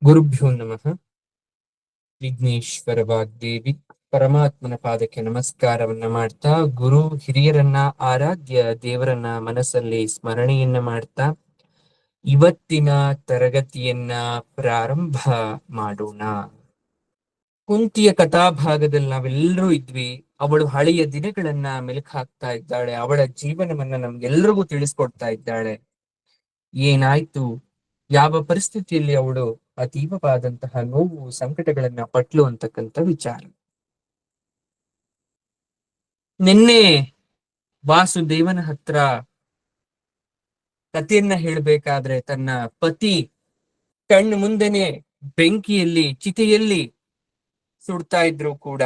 ಗುರುಭ್ಯೋ ನಮಃ. ವಿಘ್ನೇಶ್ವರ ವಾಗ್ದೇವಿ ಪರಮಾತ್ಮನ ಪಾದಕ್ಕೆ ನಮಸ್ಕಾರವನ್ನ ಮಾಡ್ತಾ, ಗುರು ಹಿರಿಯರನ್ನ ಆರಾಧ್ಯ ದೇವರನ್ನ ಮನಸ್ಸಲ್ಲಿ ಸ್ಮರಣೆಯನ್ನ ಮಾಡ್ತಾ ಇವತ್ತಿನ ತರಗತಿಯನ್ನ ಪ್ರಾರಂಭ ಮಾಡೋಣ. ಕುಂತಿಯ ಕಥಾಭಾಗದಲ್ಲಿ ನಾವೆಲ್ಲರೂ ಇದ್ವಿ. ಅವಳು ಹಳೆಯ ದಿನಗಳನ್ನ ಮೆಲುಕು ಹಾಕ್ತಾ ಇದ್ದಾಳೆ. ಅವಳ ಜೀವನವನ್ನ ನಮ್ಗೆಲ್ರಿಗೂ ತಿಳಿಸ್ಕೊಡ್ತಾ ಇದ್ದಾಳೆ. ಏನಾಯ್ತು, ಯಾವ ಪರಿಸ್ಥಿತಿಯಲ್ಲಿ ಅವಳು ಅತೀವವಾದಂತಹ ನೋವು ಸಂಕಟಗಳನ್ನ ಪಟ್ಲು ಅಂತಕ್ಕಂಥ ವಿಚಾರ. ನಿನ್ನೆ ವಾಸುದೇವನ ಹತ್ರ ಕಥೆಯನ್ನ ಹೇಳ್ಬೇಕಾದ್ರೆ ತನ್ನ ಪತಿ ಕಣ್ಣು ಮುಂದೆನೆ ಬೆಂಕಿಯಲ್ಲಿ ಚಿತೆಯಲ್ಲಿ ಸುಡ್ತಾ ಇದ್ರು ಕೂಡ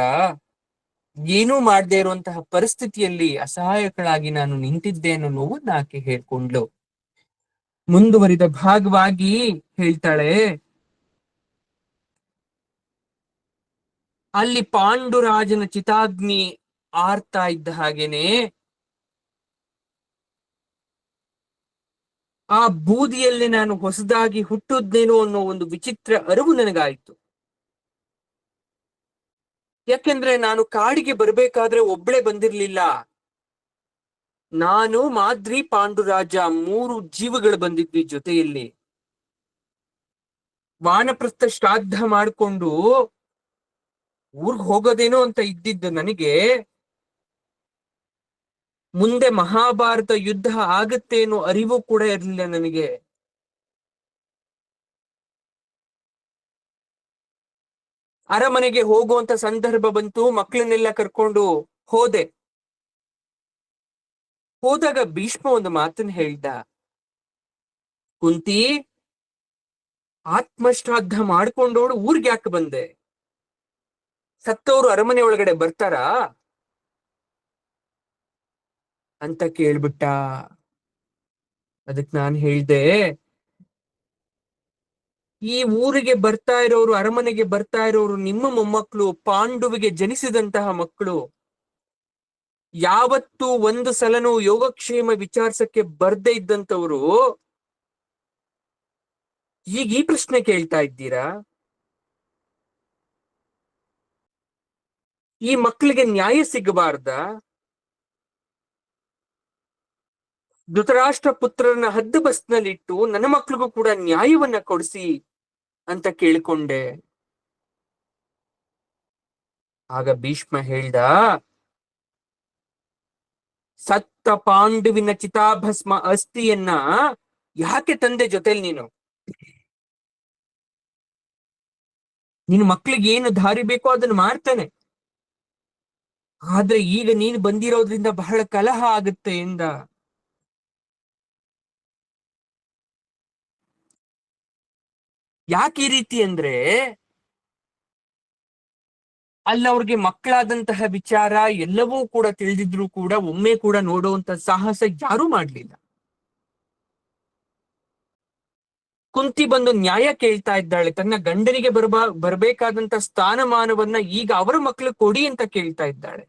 ಏನೂ ಮಾಡದೇ ಇರುವಂತಹ ಪರಿಸ್ಥಿತಿಯಲ್ಲಿ ಅಸಹಾಯಕಳಾಗಿ ನಾನು ನಿಂತಿದ್ದೆ ಅನ್ನೋ ನೋವನ್ನ ಆಕೆ ಹೇಳ್ಕೊಂಡ್ಲು. ಮುಂದುವರಿದ ಭಾಗವಾಗಿ ಹೇಳ್ತಾಳೆ, ಅಲ್ಲಿ ಪಾಂಡುರಾಜನ ಚಿತಾಗ್ನಿ ಆರ್ತಾ ಇದ್ದ ಹಾಗೇನೆ ಆ ಬೂದಿಯಲ್ಲಿ ನಾನು ಹೊಸದಾಗಿ ಹುಟ್ಟುದ್ನೇನೋ ಅನ್ನೋ ಒಂದು ವಿಚಿತ್ರ ಅರಿವು ನನಗಾಯ್ತು. ಯಾಕೆಂದ್ರೆ ನಾನು ಕಾಡಿಗೆ ಬರ್ಬೇಕಾದ್ರೆ ಒಬ್ಳೆ ಬಂದಿರ್ಲಿಲ್ಲ. ನಾನು, ಮಾದ್ರಿ, ಪಾಂಡುರಾಜ 3 ಜೀವಗಳು ಬಂದಿದ್ವಿ ಜೊತೆಯಲ್ಲಿ. ವಾನಪ್ರಸ್ಥ ಶ್ರಾದ್ದ ಮಾಡ್ಕೊಂಡು ಊರ್ಗ್ ಹೋಗೋದೇನೋ ಅಂತ ಇದ್ದಿದ್ದು ನನಗೆ ಮುಂದೆ ಮಹಾಭಾರತ ಯುದ್ಧ ಆಗತ್ತೆ ಅನ್ನೋ ಅರಿವು ಕೂಡ ಇರಲಿಲ್ಲ ನನಗೆ. ಅರಮನೆಗೆ ಹೋಗುವಂತ ಸಂದರ್ಭ ಬಂತು. ಮಕ್ಕಳನ್ನೆಲ್ಲ ಕರ್ಕೊಂಡು ಹೋದಾಗ ಭೀಷ್ಮ ಒಂದು ಮಾತನ್ನ ಹೇಳ್ದ, ಕುಂತಿ, ಆತ್ಮಶ್ರಾದ್ದ ಮಾಡ್ಕೊಂಡೋಡು ಊರ್ಗೆ ಯಾಕೆ ಬಂದೆ? ಸತ್ತವರು ಅರಮನೆ ಒಳಗಡೆ ಬರ್ತಾರಾ ಅಂತ ಕೇಳ್ಬಿಟ್ಟ. ಅದಕ್ ನಾನ್ ಹೇಳ್ದೆ, ಈ ಊರಿಗೆ ಬರ್ತಾ ಇರೋರು, ಅರಮನೆಗೆ ಬರ್ತಾ ಇರೋರು ನಿಮ್ಮ ಮೊಮ್ಮಕ್ಕಳು, ಪಾಂಡುವಿಗೆ ಜನಿಸಿದಂತಹ ಮಕ್ಕಳು. ಯಾವತ್ತೂ ಒಂದು ಸಲನೂ ಯೋಗಕ್ಷೇಮ ವಿಚಾರಿಸಕ್ಕೆ ಬರ್ದೇ ಇದ್ದಂತವ್ರು ಈಗ ಈ ಪ್ರಶ್ನೆ ಕೇಳ್ತಾ ಇದ್ದೀರಾ? ಈ ಮಕ್ಕಳಿಗೆ ನ್ಯಾಯ ಸಿಗಬಾರ್ದ? ಧೃತರಾಷ್ಟ್ರ ಪುತ್ರರನ್ನ ಹದ್ದು ಬಸ್ನಲ್ಲಿಟ್ಟು ನನ್ನ ಮಕ್ಳಿಗೂ ಕೂಡ ನ್ಯಾಯವನ್ನ ಕೊಡಿಸಿ ಅಂತ ಕೇಳ್ಕೊಂಡೆ. ಆಗ ಭೀಷ್ಮ ಹೇಳ್ದ, ಸತ್ತ ಪಾಂಡುವಿನ ಚಿತಾಭಸ್ಮ ಅಸ್ಥಿಯನ್ನ ಯಾಕೆ ತಂದೆ ಜೊತೆಲಿ ನೀನು? ನಿನ್ ಮಕ್ಳಿಗೆ ಏನು ದಾರಿ ಬೇಕೋ ಅದನ್ನ ಮಾಡ್ತಾನೆ. ಆದ್ರೆ ಈಗ ನೀನು ಬಂದಿರೋದ್ರಿಂದ ಬಹಳ ಕಲಹ ಆಗುತ್ತೆ ಎಂದ. ಯಾಕೆ ಈ ರೀತಿ ಅಂದ್ರೆ, ಅಲ್ಲ ಅವ್ರಿಗೆ ಮಕ್ಕಳಾದಂತಹ ವಿಚಾರ ಎಲ್ಲವೂ ಕೂಡ ತಿಳಿದಿದ್ರು ಕೂಡ ಒಮ್ಮೆ ಕೂಡ ನೋಡುವಂತ ಸಾಹಸ ಯಾರೂ ಮಾಡ್ಲಿಲ್ಲ. ಕುಂತಿ ಬಂದು ನ್ಯಾಯ ಕೇಳ್ತಾ ಇದ್ದಾಳೆ. ತನ್ನ ಗಂಡನಿಗೆ ಬರ್ಬೇಕಾದಂತ ಸ್ಥಾನಮಾನವನ್ನ ಈಗ ಅವರ ಮಕ್ಕಳು ಕೊಡಿ ಅಂತ ಕೇಳ್ತಾ ಇದ್ದಾಳೆ.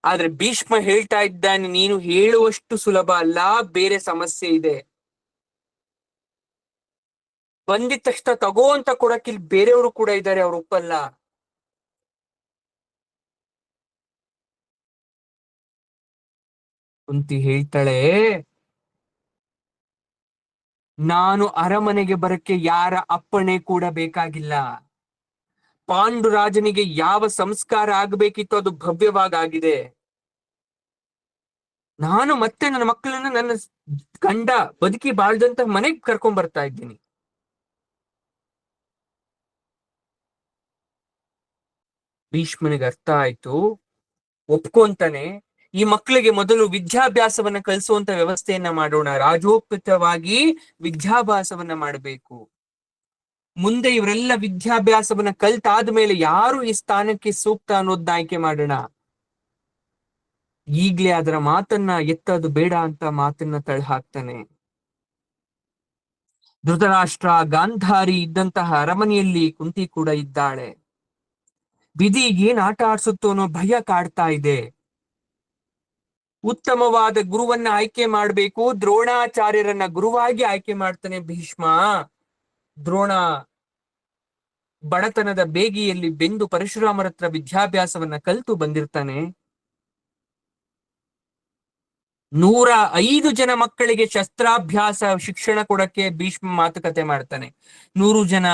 ಆದ್ರೆ ಭೀಷ್ಮ ಹೇಳ್ತಾ ಇದ್ದಾನೆ, ನೀನು ಹೇಳುವಷ್ಟು ಸುಲಭ ಅಲ್ಲ, ಬೇರೆ ಸಮಸ್ಯೆ ಇದೆ. ಬಂದಿದ ತಕ್ಷಣ ತಗೋ ಅಂತ ಕೊಡಕ್ಕಿಲ್ ಬೇರೆಯವರು ಕೂಡ ಇದ್ದಾರೆ, ಅವ್ರು ಒಪ್ಪಲ್ಲ. ಕುಂತಿ ಹೇಳ್ತಾಳೆ, ನಾನು ಅರಮನೆಗೆ ಬರಕ್ಕೆ ಯಾರ ಅಪ್ಪಣೆ ಕೂಡ ಬೇಕಾಗಿಲ್ಲ. ಪಾಂಡುರಾಜನಿಗೆ ಯಾವ ಸಂಸ್ಕಾರ ಆಗ್ಬೇಕಿತ್ತು ಅದು ಭವ್ಯವಾಗಿದೆ. ನಾನು ಮತ್ತೆ ನನ್ನ ಮಕ್ಕಳನ್ನ ನನ್ನ ಗಂಡ ಬದುಕಿ ಬಾಳ್ದಂತ ಮನೆಗೆ ಕರ್ಕೊಂಡ್ ಬರ್ತಾ ಇದ್ದೀನಿ. ಭೀಷ್ಮನಿಗೆ ಅರ್ಥ ಆಯ್ತು, ಒಪ್ಕೊಂತಾನೆ. ಈ ಮಕ್ಕಳಿಗೆ ಮೊದಲು ವಿದ್ಯಾಭ್ಯಾಸವನ್ನ ಕಲಿಸುವಂತ ವ್ಯವಸ್ಥೆಯನ್ನ ಮಾಡೋಣ, ರಾಜೋಪೇತವಾಗಿ ವಿದ್ಯಾಭ್ಯಾಸವನ್ನ ಮಾಡಬೇಕು. ಮುಂದೆ ಇವರೆಲ್ಲ ವಿದ್ಯಾಭ್ಯಾಸವನ್ನ ಕಲ್ತಾದ್ಮೇಲೆ ಯಾರು ಈ ಸ್ಥಾನಕ್ಕೆ ಸೂಕ್ತ ಅನ್ನೋದನ್ನ ಆಯ್ಕೆ ಮಾಡೋಣ. ಈಗ್ಲೇ ಅದರ ಮಾತನ್ನ ಎತ್ತದು ಬೇಡ ಅಂತ ಮಾತನ್ನ ತಳ್ಳಿ ಧೃತರಾಷ್ಟ್ರ, ಗಾಂಧಾರಿ ಇದ್ದಂತಹ ಅರಮನೆಯಲ್ಲಿ ಕುಂತಿ ಕೂಡ ಇದ್ದಾಳೆ. ವಿಧಿ ಏನ್ ಆಟ ಆಡ್ಸುತ್ತೋ ಅನ್ನೋ ಭಯ ಕಾಡ್ತಾ ಇದೆ. ಉತ್ತಮವಾದ ಗುರುವನ್ನ ಆಯ್ಕೆ ಮಾಡ್ಬೇಕು. ದ್ರೋಣಾಚಾರ್ಯರನ್ನ ಗುರುವಾಗಿ ಆಯ್ಕೆ ಮಾಡ್ತಾನೆ ಭೀಷ್ಮ. ದ್ರೋಣ ಬಡತನದ ಬೇಗಿಯಲ್ಲಿ ಬೆಂದು ಪರಶುರಾಮರ ಹತ್ರ ವಿದ್ಯಾಭ್ಯಾಸವನ್ನ ಕಲಿತು ಬಂದಿರ್ತಾನೆ. 105 ಜನ ಮಕ್ಕಳಿಗೆ ಶಸ್ತ್ರಾಭ್ಯಾಸ ಶಿಕ್ಷಣ ಕೊಡಕ್ಕೆ ಭೀಷ್ಮ ಮಾತುಕತೆ ಮಾಡ್ತಾನೆ. 100 ಜನ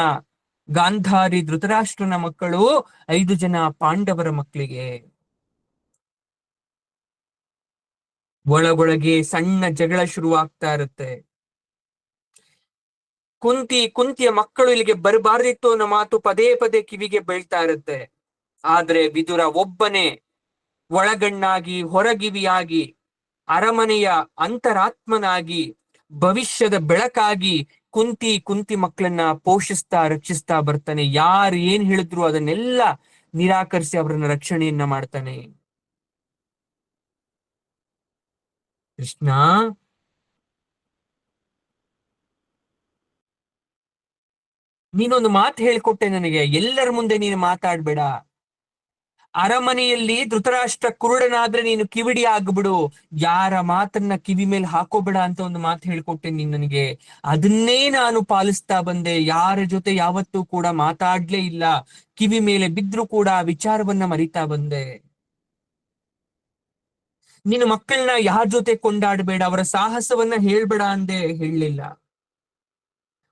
ಗಾಂಧಾರಿ ಧೃತರಾಷ್ಟ್ರನ ಮಕ್ಕಳು, 5 ಜನ ಪಾಂಡವರ ಮಕ್ಕಳಿಗೆ. ಒಳಗೊಳಗೆ ಸಣ್ಣ ಜಗಳ ಶುರುವಾಗ್ತಾ ಇರುತ್ತೆ. ಕುಂತಿಯ ಮಕ್ಕಳು ಇಲ್ಲಿಗೆ ಬರಬಾರ್ದಿತ್ತು ಅನ್ನೋ ಮಾತು ಪದೇ ಪದೇ ಕಿವಿಗೆ ಬೀಳ್ತಾ ಇರುತ್ತೆ. ಆದ್ರೆ ವಿದುರ ಒಬ್ಬನೇ ಒಳಗಣ್ಣಾಗಿ ಹೊರಗಿವಿಯಾಗಿ ಅರಮನೆಯ ಅಂತರಾತ್ಮನಾಗಿ ಭವಿಷ್ಯದ ಬೆಳಕಾಗಿ ಕುಂತಿ ಮಕ್ಕಳನ್ನ ಪೋಷಿಸ್ತಾ ರಕ್ಷಿಸ್ತಾ ಬರ್ತಾನೆ. ಯಾರು ಏನ್ ಹೇಳಿದ್ರು ಅದನ್ನೆಲ್ಲ ನಿರಾಕರಿಸಿ ಅವರನ್ನ ರಕ್ಷಣೆಯನ್ನ ಮಾಡ್ತಾನೆ. ಕೃಷ್ಣ, ನೀನೊಂದು ಮಾತು ಹೇಳ್ಕೊಟ್ಟೆ ನನಗೆ, ಎಲ್ಲರ ಮುಂದೆ ನೀನು ಮಾತಾಡ್ಬೇಡ. ಅರಮನೆಯಲ್ಲಿ ಧೃತರಾಷ್ಟ್ರ ಕುರುಡನಾದ್ರೆ ನೀನು ಕಿವಿಡಿ ಆಗ್ಬಿಡು, ಯಾರ ಮಾತನ್ನ ಕಿವಿ ಮೇಲೆ ಹಾಕೋಬೇಡ ಅಂತ ಒಂದು ಮಾತು ಹೇಳ್ಕೊಟ್ಟೆ ನೀನ್ ನನಗೆ. ಅದನ್ನೇ ನಾನು ಪಾಲಿಸ್ತಾ ಬಂದೆ. ಯಾರ ಜೊತೆ ಯಾವತ್ತೂ ಕೂಡ ಮಾತಾಡ್ಲೇ ಇಲ್ಲ. ಕಿವಿ ಮೇಲೆ ಬಿದ್ರು ಕೂಡ ಆ ವಿಚಾರವನ್ನ ಮರಿತಾ ಬಂದೆ. ನಿನ್ನ ಮಕ್ಕಳನ್ನ ಯಾರ ಜೊತೆ ಕೊಂಡಾಡ್ಬೇಡ, ಅವರ ಸಾಹಸವನ್ನ ಹೇಳ್ಬೇಡ ಅಂದೆ, ಹೇಳಲಿಲ್ಲ.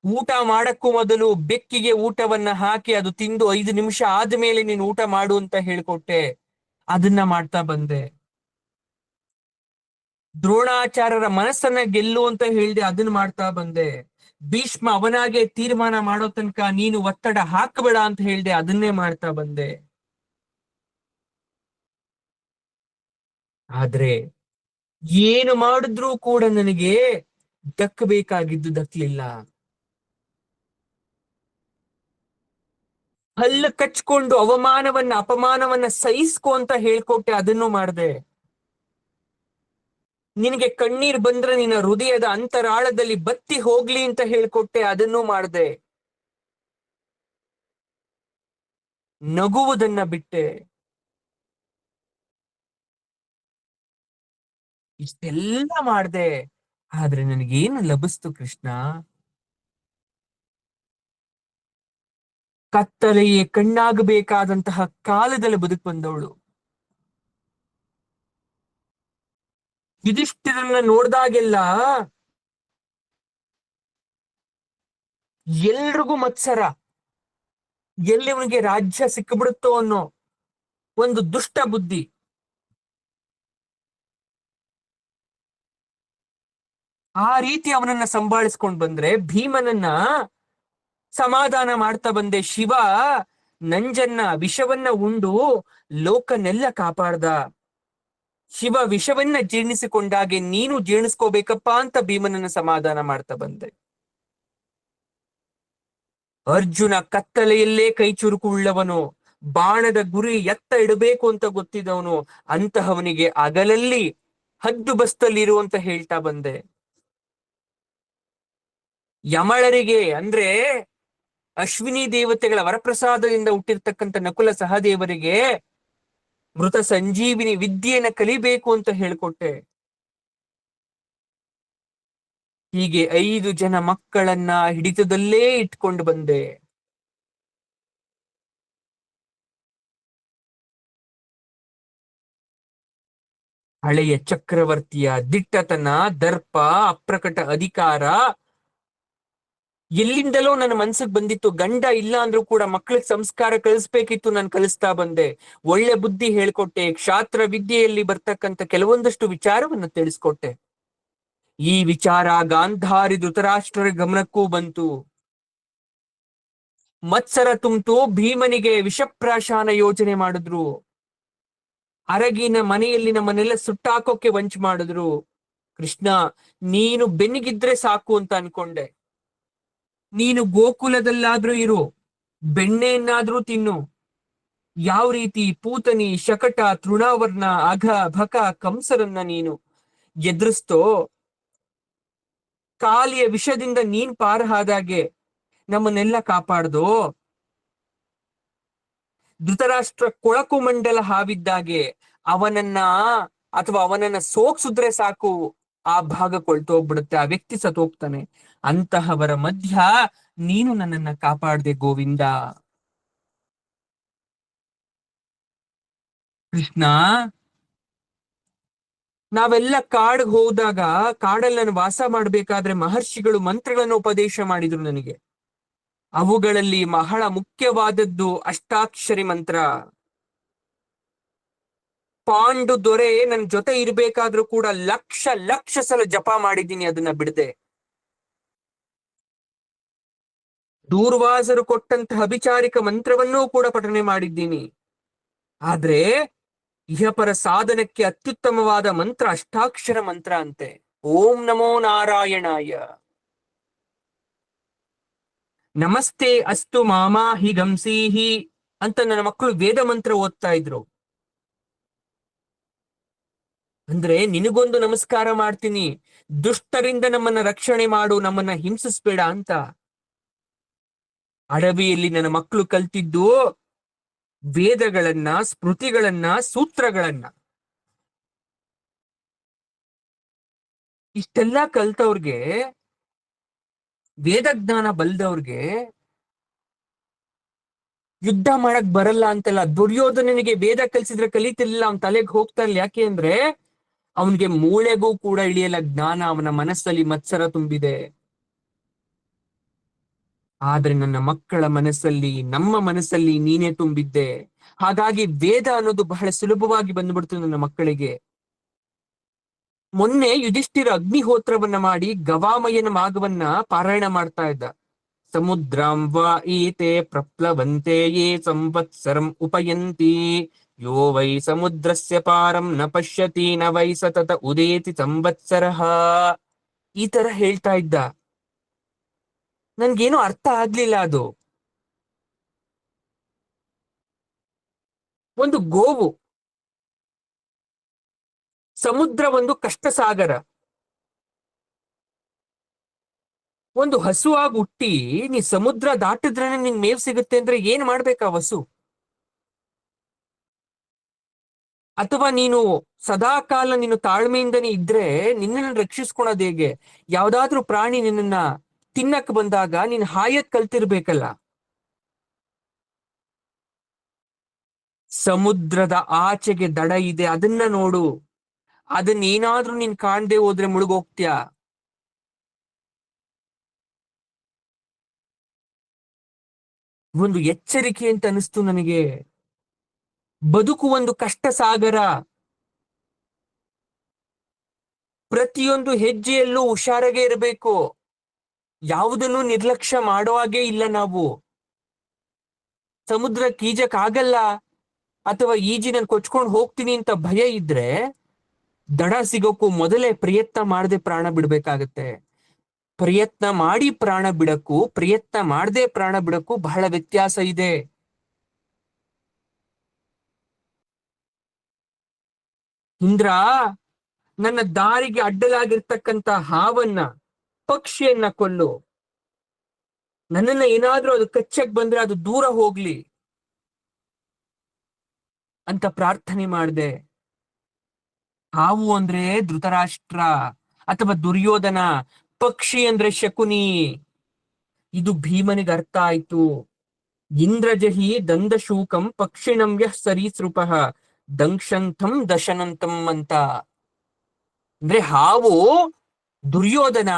ಊಟ ಮಾಡಕ್ಕೂ ಮೊದಲು ಬೆಕ್ಕಿಗೆ ಊಟವನ್ನ ಹಾಕಿ ಅದು ತಿಂದು 5 ನಿಮಿಷ ಆದ್ಮೇಲೆ ನೀನು ಊಟ ಮಾಡು ಅಂತ ಹೇಳ್ಕೊಟ್ಟೆ, ಅದನ್ನ ಮಾಡ್ತಾ ಬಂದೆ. ದ್ರೋಣಾಚಾರ್ಯರ ಮನಸ್ಸನ್ನ ಗೆಲ್ಲು ಅಂತ ಹೇಳ್ದೆ, ಅದನ್ನ ಮಾಡ್ತಾ ಬಂದೆ. ಭೀಷ್ಮ ಅವನಾಗೆ ತೀರ್ಮಾನ ಮಾಡೋ ತನಕ ನೀನು ಒತ್ತಡ ಹಾಕಬೇಡ ಅಂತ ಹೇಳ್ದೆ, ಅದನ್ನೇ ಮಾಡ್ತಾ ಬಂದೆ. ಆದ್ರೆ ಏನು ಮಾಡಿದ್ರೂ ಕೂಡ ನನಗೆ ದಕ್ಕಬೇಕಾಗಿದ್ದು ದಕ್ಕಲಿಲ್ಲ. ಹಲ್ಲು ಕಚ್ಕೊಂಡು ಅಪಮಾನವನ್ನ ಸಹಿಸ್ಕೊ ಅಂತ ಹೇಳ್ಕೊಟ್ಟೆ, ಅದನ್ನು ಮಾಡ್ದೆ. ನಿನಗೆ ಕಣ್ಣೀರ್ ಬಂದ್ರೆ ನಿನ್ನ ಹೃದಯದ ಅಂತರಾಳದಲ್ಲಿ ಬತ್ತಿ ಹೋಗ್ಲಿ ಅಂತ ಹೇಳ್ಕೊಟ್ಟೆ, ಅದನ್ನು ಮಾಡ್ದೆ. ನಗುವುದನ್ನ ಬಿಟ್ಟೆ. ಇಷ್ಟೆಲ್ಲ ಮಾಡ್ದೆ. ಆದ್ರೆ ನನಗೇನು ಲಭಿಸ್ತು ಕೃಷ್ಣ? ಕತ್ತಲೆಯೇ ಕಣ್ಣಾಗಬೇಕಾದಂತಹ ಕಾಲದಲ್ಲಿ ಬದುಕು ಬಂದವಳು. ಯುಧಿಷ್ಠಿರನ್ನ ನೋಡ್ದಾಗೆಲ್ಲ ಎಲ್ರಿಗೂ ಮತ್ಸರ, ಎಲ್ಲಿ ಅವನಿಗೆ ರಾಜ್ಯ ಸಿಕ್ಕಿಬಿಡುತ್ತೋ ಅನ್ನೋ ಒಂದು ದುಷ್ಟ ಬುದ್ಧಿ. ಆ ರೀತಿ ಅವನನ್ನ ಸಂಭಾಳಿಸ್ಕೊಂಡ್ ಬಂದ್ರೆ ಭೀಮನನ್ನ ಸಮಾಧಾನ ಮಾಡ್ತಾ ಬಂದೆ. ಶಿವ ವಿಷವನ್ನ ಉಂಡು ಲೋಕನೆಲ್ಲ ಕಾಪಾಡ್ದ. ಶಿವ ವಿಷವನ್ನ ಜೀರ್ಣಿಸಿಕೊಂಡಾಗೆ ನೀನು ಜೀರ್ಣಿಸ್ಕೋಬೇಕಪ್ಪ ಅಂತ ಭೀಮನನ್ನ ಸಮಾಧಾನ ಮಾಡ್ತಾ ಬಂದೆ. ಅರ್ಜುನ ಕತ್ತಲೆಯಲ್ಲೇ ಕೈ ಚುರುಕು ಉಳ್ಳವನು, ಬಾಣದ ಗುರಿ ಎತ್ತ ಇಡಬೇಕು ಅಂತ ಗೊತ್ತಿದ್ದವನು. ಅಂತಹವನಿಗೆ ಅಗಲಲ್ಲಿ ಹದ್ದು ಬಸ್ತಲ್ಲಿರು ಅಂತ ಹೇಳ್ತಾ ಬಂದೆ. ಯಮಳರಿಗೆ ಅಂದ್ರೆ ಅಶ್ವಿನಿ ದೇವತೆಗಳ ವರಪ್ರಸಾದದಿಂದ ಹುಟ್ಟಿರ್ತಕ್ಕಂಥ ನಕುಲ ಸಹದೇವರಿಗೆ ಮೃತ ಸಂಜೀವಿನಿ ವಿದ್ಯೆಯನ್ನ ಕಲಿಬೇಕು ಅಂತ ಹೇಳ್ಕೊಟ್ಟೆ. ಹೀಗೆ 5 ಜನ ಮಕ್ಕಳನ್ನ ಹಿಡಿತದಲ್ಲೇ ಇಟ್ಕೊಂಡು ಬಂದೆ. ಹಳೆಯ ಚಕ್ರವರ್ತಿಯ ದಿಟ್ಟತನ, ದರ್ಪ, ಅಪ್ರಕಟ ಅಧಿಕಾರ ಎಲ್ಲಿಂದಲೋ ನನ್ನ ಮನ್ಸಿಗೆ ಬಂದಿತ್ತು. ಗಂಡ ಇಲ್ಲ ಅಂದ್ರೂ ಕೂಡ ಮಕ್ಕಳಿಗೆ ಸಂಸ್ಕಾರ ಕಲಿಸ್ಬೇಕಿತ್ತು, ನಾನು ಕಲಿಸ್ತಾ ಬಂದೆ. ಒಳ್ಳೆ ಬುದ್ಧಿ ಹೇಳ್ಕೊಟ್ಟೆ. ಕ್ಷಾತ್ರ ವಿದ್ಯೆಯಲ್ಲಿ ಬರ್ತಕ್ಕಂಥ ಕೆಲವೊಂದಷ್ಟು ವಿಚಾರವನ್ನು ತಿಳಿಸ್ಕೊಟ್ಟೆ. ಈ ವಿಚಾರ ಗಾಂಧಾರಿ ಧೃತರಾಷ್ಟ್ರರ ಗಮನಕ್ಕೂ ಬಂತು. ಮತ್ಸರ ತುಂಬಿತು. ಭೀಮನಿಗೆ ವಿಷಪ್ರಾಶಾನ ಯೋಜನೆ ಮಾಡಿದ್ರು. ಅರಗಿನ ಮನೆಯಲ್ಲಿ ನಮ್ಮನ್ನೆಲ್ಲ ಸುಟ್ಟಾಕೋಕೆ ವಂಚ ಮಾಡಿದ್ರು. ಕೃಷ್ಣ, ನೀನು ಬೆನ್ನಿಗಿದ್ರೆ ಸಾಕು ಅಂತ ಅನ್ಕೊಂಡೆ. ನೀನು ಗೋಕುಲದಲ್ಲಾದ್ರೂ ಇರು, ಬೆಣ್ಣೆಯನ್ನಾದ್ರೂ ತಿನ್ನು. ಯಾವ ರೀತಿ ಪೂತನಿ, ಶಕಟ, ತೃಣಾವರ್ಣ, ಅಘ, ಭಕ, ಕಂಸರನ್ನ ನೀನು ಎದುರಿಸ್ತೋ, ಕಾಲಿಯ ವಿಷದಿಂದ ನೀನ್ ಪಾರ ಹಾದಾಗೆ ನಮ್ಮನ್ನೆಲ್ಲ ಕಾಪಾಡ್ದೋ, ಧೃತರಾಷ್ಟ್ರ ಕೊಳಕು ಮಂಡಲ ಹಾವಿದ್ದಾಗೆ ಅವನನ್ನ ಸೋಕ್ಸಿದ್ರೆ ಸಾಕು, ಆ ಭಾಗ ಕೊಳ್ತೋಗ್ಬಿಡುತ್ತೆ, ಆ ವ್ಯಕ್ತಿ ಸತ್ತೋಗ್ತಾನೆ. ಅಂತಹವರ ಮಧ್ಯ ನೀನು ನನ್ನನ್ನ ಕಾಪಾಡ್ದೆ ಗೋವಿಂದ. ಕೃಷ್ಣ, ನಾವೆಲ್ಲ ಕಾಡ್ಗೆ ಹೋದಾಗ, ಕಾಡಲ್ಲಿ ನಾನು ವಾಸ ಮಾಡ್ಬೇಕಾದ್ರೆ ಮಹರ್ಷಿಗಳು ಮಂತ್ರಗಳನ್ನು ಉಪದೇಶ ಮಾಡಿದ್ರು ನನಗೆ. ಅವುಗಳಲ್ಲಿ ಬಹಳ ಮುಖ್ಯವಾದದ್ದು ಅಷ್ಟಾಕ್ಷರಿ ಮಂತ್ರ. ಪಾಂಡು ದೊರೆ ನನ್ ಜೊತೆ ಇರ್ಬೇಕಾದ್ರೂ ಕೂಡ ಲಕ್ಷ ಲಕ್ಷ ಸಲ ಜಪ ಮಾಡಿದ್ದೀನಿ, ಅದನ್ನ ಬಿಡದೆ. ದೂರ್ವಾಸರು ಕೊಟ್ಟಂತಹ ಅಭಿಚಾರಿಕ ಮಂತ್ರವನ್ನೂ ಕೂಡ ಪಠನೆ ಮಾಡಿದ್ದೀನಿ. ಆದ್ರೆ ಇಹಪರ ಸಾಧನಕ್ಕೆ ಅತ್ಯುತ್ತಮವಾದ ಮಂತ್ರ ಅಷ್ಟಾಕ್ಷರ ಮಂತ್ರ ಅಂತೆ. ಓಂ ನಮೋ ನಾರಾಯಣಾಯ, ನಮಸ್ತೆ ಅಸ್ತು ಮಾಮಾ ಹಿ ಗಂಸೀಹಿ ಅಂತ ನನ್ನ ಮಕ್ಕಳು ವೇದ ಮಂತ್ರ ಓದ್ತಾ ಇದ್ರು. ಅಂದ್ರೆ ನಿನಗೊಂದು ನಮಸ್ಕಾರ ಮಾಡ್ತೀನಿ, ದುಷ್ಟರಿಂದ ನಮ್ಮನ್ನ ರಕ್ಷಣೆ ಮಾಡು, ನಮ್ಮನ್ನ ಹಿಂಸಿಸ್ಬೇಡ ಅಂತ. ಅಡವಿಯಲ್ಲಿ ನನ್ನ ಮಕ್ಕಳು ಕಲ್ತಿದ್ದು ವೇದಗಳನ್ನ, ಸ್ಮೃತಿಗಳನ್ನ, ಸೂತ್ರಗಳನ್ನ. ಇಷ್ಟೆಲ್ಲ ಕಲ್ತವ್ರಿಗೆ, ವೇದಜ್ಞಾನ ಬಲ್ದವ್ರಿಗೆ ಯುದ್ಧ ಮಾಡಕ್ ಬರಲ್ಲ ಅಂತಲ್ಲ. ದುರ್ಯೋಧನನಿಗೆ ವೇದ ಕಲ್ಸಿದ್ರೆ ಕಲಿತಿರ್ಲಿಲ್ಲ, ಅವನ್ ತಲೆಗೆ ಹೋಗ್ತಾ ಇಲ್ಲ. ಯಾಕೆ ಅಂದ್ರೆ ಅವನಿಗೆ ಮೂಳೆಗೂ ಕೂಡ ಇಳಿಯಲ್ಲ ಜ್ಞಾನ, ಅವನ ಮನಸ್ಸಲ್ಲಿ ಮತ್ಸರ ತುಂಬಿದೆ. ಆದ್ರೆ ನನ್ನ ಮಕ್ಕಳ ಮನಸ್ಸಲ್ಲಿ, ನಮ್ಮ ಮನಸ್ಸಲ್ಲಿ ನೀನೇ ತುಂಬಿದ್ದೆ. ಹಾಗಾಗಿ ವೇದ ಅನ್ನೋದು ಬಹಳ ಸುಲಭವಾಗಿ ಬಂದ್ಬಿಡ್ತು ನನ್ನ ಮಕ್ಕಳಿಗೆ. ಮೊನ್ನೆ ಯುಧಿಷ್ಠಿರ ಅಗ್ನಿಹೋತ್ರವನ್ನ ಮಾಡಿ ಗವಾಮಯನ ಮಾಗವನ್ನ ಪಾರಾಯಣ ಮಾಡ್ತಾ ಇದ್ದ. ಸಮುದ್ರಾಂ ವಾ ಈತೆ ಪ್ರಪ್ಲವಂತೆ ಯೇ ಸಂವತ್ಸರಂ ಉಪಯಂತಿ, ಯೋ ವೈ ಸಮುದ್ರಸ್ಯ ಪಾರಂ ನ ಪಶ್ಯತಿ ನ ವೈ ಸತತ ಉದೇತಿ ಸಂವತ್ಸರಃ. ಈ ತರ ಹೇಳ್ತಾ ಇದ್ದ. ನನ್ಗೇನು ಅರ್ಥ ಆಗ್ಲಿಲ್ಲ ಅದು. ಒಂದು ಗೋವು, ಸಮುದ್ರ ಒಂದು ಕಷ್ಟ ಸಾಗರ. ಒಂದು ಹಸುವಾಗಿ ಹುಟ್ಟಿ ನೀ ಸಮುದ್ರ ದಾಟಿದ್ರೇನೆ ನಿನ್ ಮೇವ್ ಸಿಗುತ್ತೆ ಅಂದ್ರೆ ಏನ್ ಮಾಡ್ಬೇಕಾ ಹಸು? ಅಥವಾ ನೀನು ಸದಾ ಕಾಲ ನೀನು ತಾಳ್ಮೆಯಿಂದನೇ ಇದ್ರೆ ನಿನ್ನನ್ನು ರಕ್ಷಿಸ್ಕೊಳೋದು ಹೇಗೆ? ಯಾವ್ದಾದ್ರೂ ಪ್ರಾಣಿ ನಿನ್ನನ್ನ ತಿನ್ನಕ್ ಬಂದಾಗ ನೀನ್ ಹಾಯಕ್ ಕಲ್ತಿರ್ಬೇಕಲ್ಲ. ಸಮುದ್ರದ ಆಚೆಗೆ ದಡ ಇದೆ, ಅದನ್ನ ನೋಡು. ಅದನ್ನೇನಾದ್ರೂ ನೀನ್ ಕಾಣ್ದೆ ಹೋದ್ರೆ ಮುಳುಗೋಗ್ತ್ಯಾ. ಒಂದು ಎಚ್ಚರಿಕೆ ಅಂತ ಅನಿಸ್ತು ನನಗೆ. ಬದುಕು ಒಂದು ಕಷ್ಟ ಸಾಗರ. ಪ್ರತಿಯೊಂದು ಹೆಜ್ಜೆಯಲ್ಲೂ ಹುಷಾರಾಗೆ ಇರಬೇಕು. ಯಾವುದನ್ನು ನಿರ್ಲಕ್ಷ್ಯ ಮಾಡೋ ಹಾಗೆ ಇಲ್ಲ ನಾವು. ಸಮುದ್ರಕ್ಕೆ ಈಜಕ್ ಆಗಲ್ಲ ಅಥವಾ ಈಜಿನ ಕೊಚ್ಕೊಂಡು ಹೋಗ್ತೀನಿ ಅಂತ ಭಯ ಇದ್ರೆ ದಡ ಸಿಗೋಕ್ಕೂ ಮೊದಲೇ ಪ್ರಯತ್ನ ಮಾಡದೆ ಪ್ರಾಣ ಬಿಡ್ಬೇಕಾಗತ್ತೆ. ಪ್ರಯತ್ನ ಮಾಡಿ ಪ್ರಾಣ ಬಿಡಕ್ಕೂ ಪ್ರಯತ್ನ ಮಾಡದೆ ಪ್ರಾಣ ಬಿಡಕ್ಕೂ ಬಹಳ ವ್ಯತ್ಯಾಸ ಇದೆ. ಇಂದ್ರ, ನನ್ನ ದಾರಿಗೆ ಅಡ್ಡಲಾಗಿರ್ತಕ್ಕಂತ ಹಾವನ್ನ, ಪಕ್ಷಿಯನ್ನ ಕೊಲ್ಲು. ನನ್ನನ್ನ ಏನಾದ್ರೂ ಅದು ಕಚ್ಚಕ್ ಬಂದ್ರೆ ಅದು ದೂರ ಹೋಗ್ಲಿ ಅಂತ ಪ್ರಾರ್ಥನೆ ಮಾಡಿದೆ. ಹಾವು ಅಂದ್ರೆ ಧೃತರಾಷ್ಟ್ರ ಅಥವಾ ದುರ್ಯೋಧನ, ಪಕ್ಷಿ ಅಂದ್ರೆ ಶಕುನಿ. ಇದು ಭೀಮನಿಗೆ ಅರ್ಥ ಆಯ್ತು. ಇಂದ್ರಜಹಿ ದಂದಶೂಕಂ ಪಕ್ಷಿಣಂ ಯಃ ಸರೀಸೃಪಃ ದಂಕ್ಷಂಥಂ ದಶನಂತಂ ಅಂತ. ಅಂದ್ರೆ ಹಾವು ದುರ್ಯೋಧನ,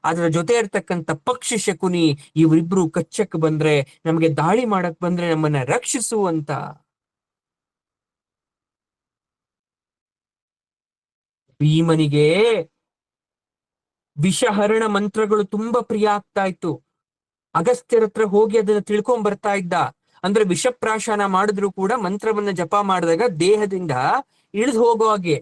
ಅದರ ಜೊತೆ ಇರ್ತಕ್ಕಂಥ ಪಕ್ಷಿ ಶಕುನಿ, ಇವರಿಬ್ರು ಕಚ್ಚಕ್ ಬಂದ್ರೆ, ನಮಗೆ ದಾಳಿ ಮಾಡಕ್ ಬಂದ್ರೆ ನಮ್ಮನ್ನ ರಕ್ಷಿಸು ಅಂತ. ಭೀಮನಿಗೆ ವಿಷಹರಣ ಮಂತ್ರಗಳು ತುಂಬಾ ಪ್ರಿಯ ಆಗ್ತಾ ಇತ್ತು. ಅಗಸ್ತ್ಯರ ಹತ್ರ ಹೋಗಿ ಅದನ್ನ ತಿಳ್ಕೊಂಡ್ ಬರ್ತಾ ಇದ್ದ. ಅಂದ್ರೆ ವಿಷಪ್ರಾಶನ ಮಾಡಿದ್ರು ಕೂಡ ಮಂತ್ರವನ್ನ ಜಪ ಮಾಡಿದಾಗ ದೇಹದಿಂದ ಇಳಿದು ಹೋಗೋ ಹಾಗೆ.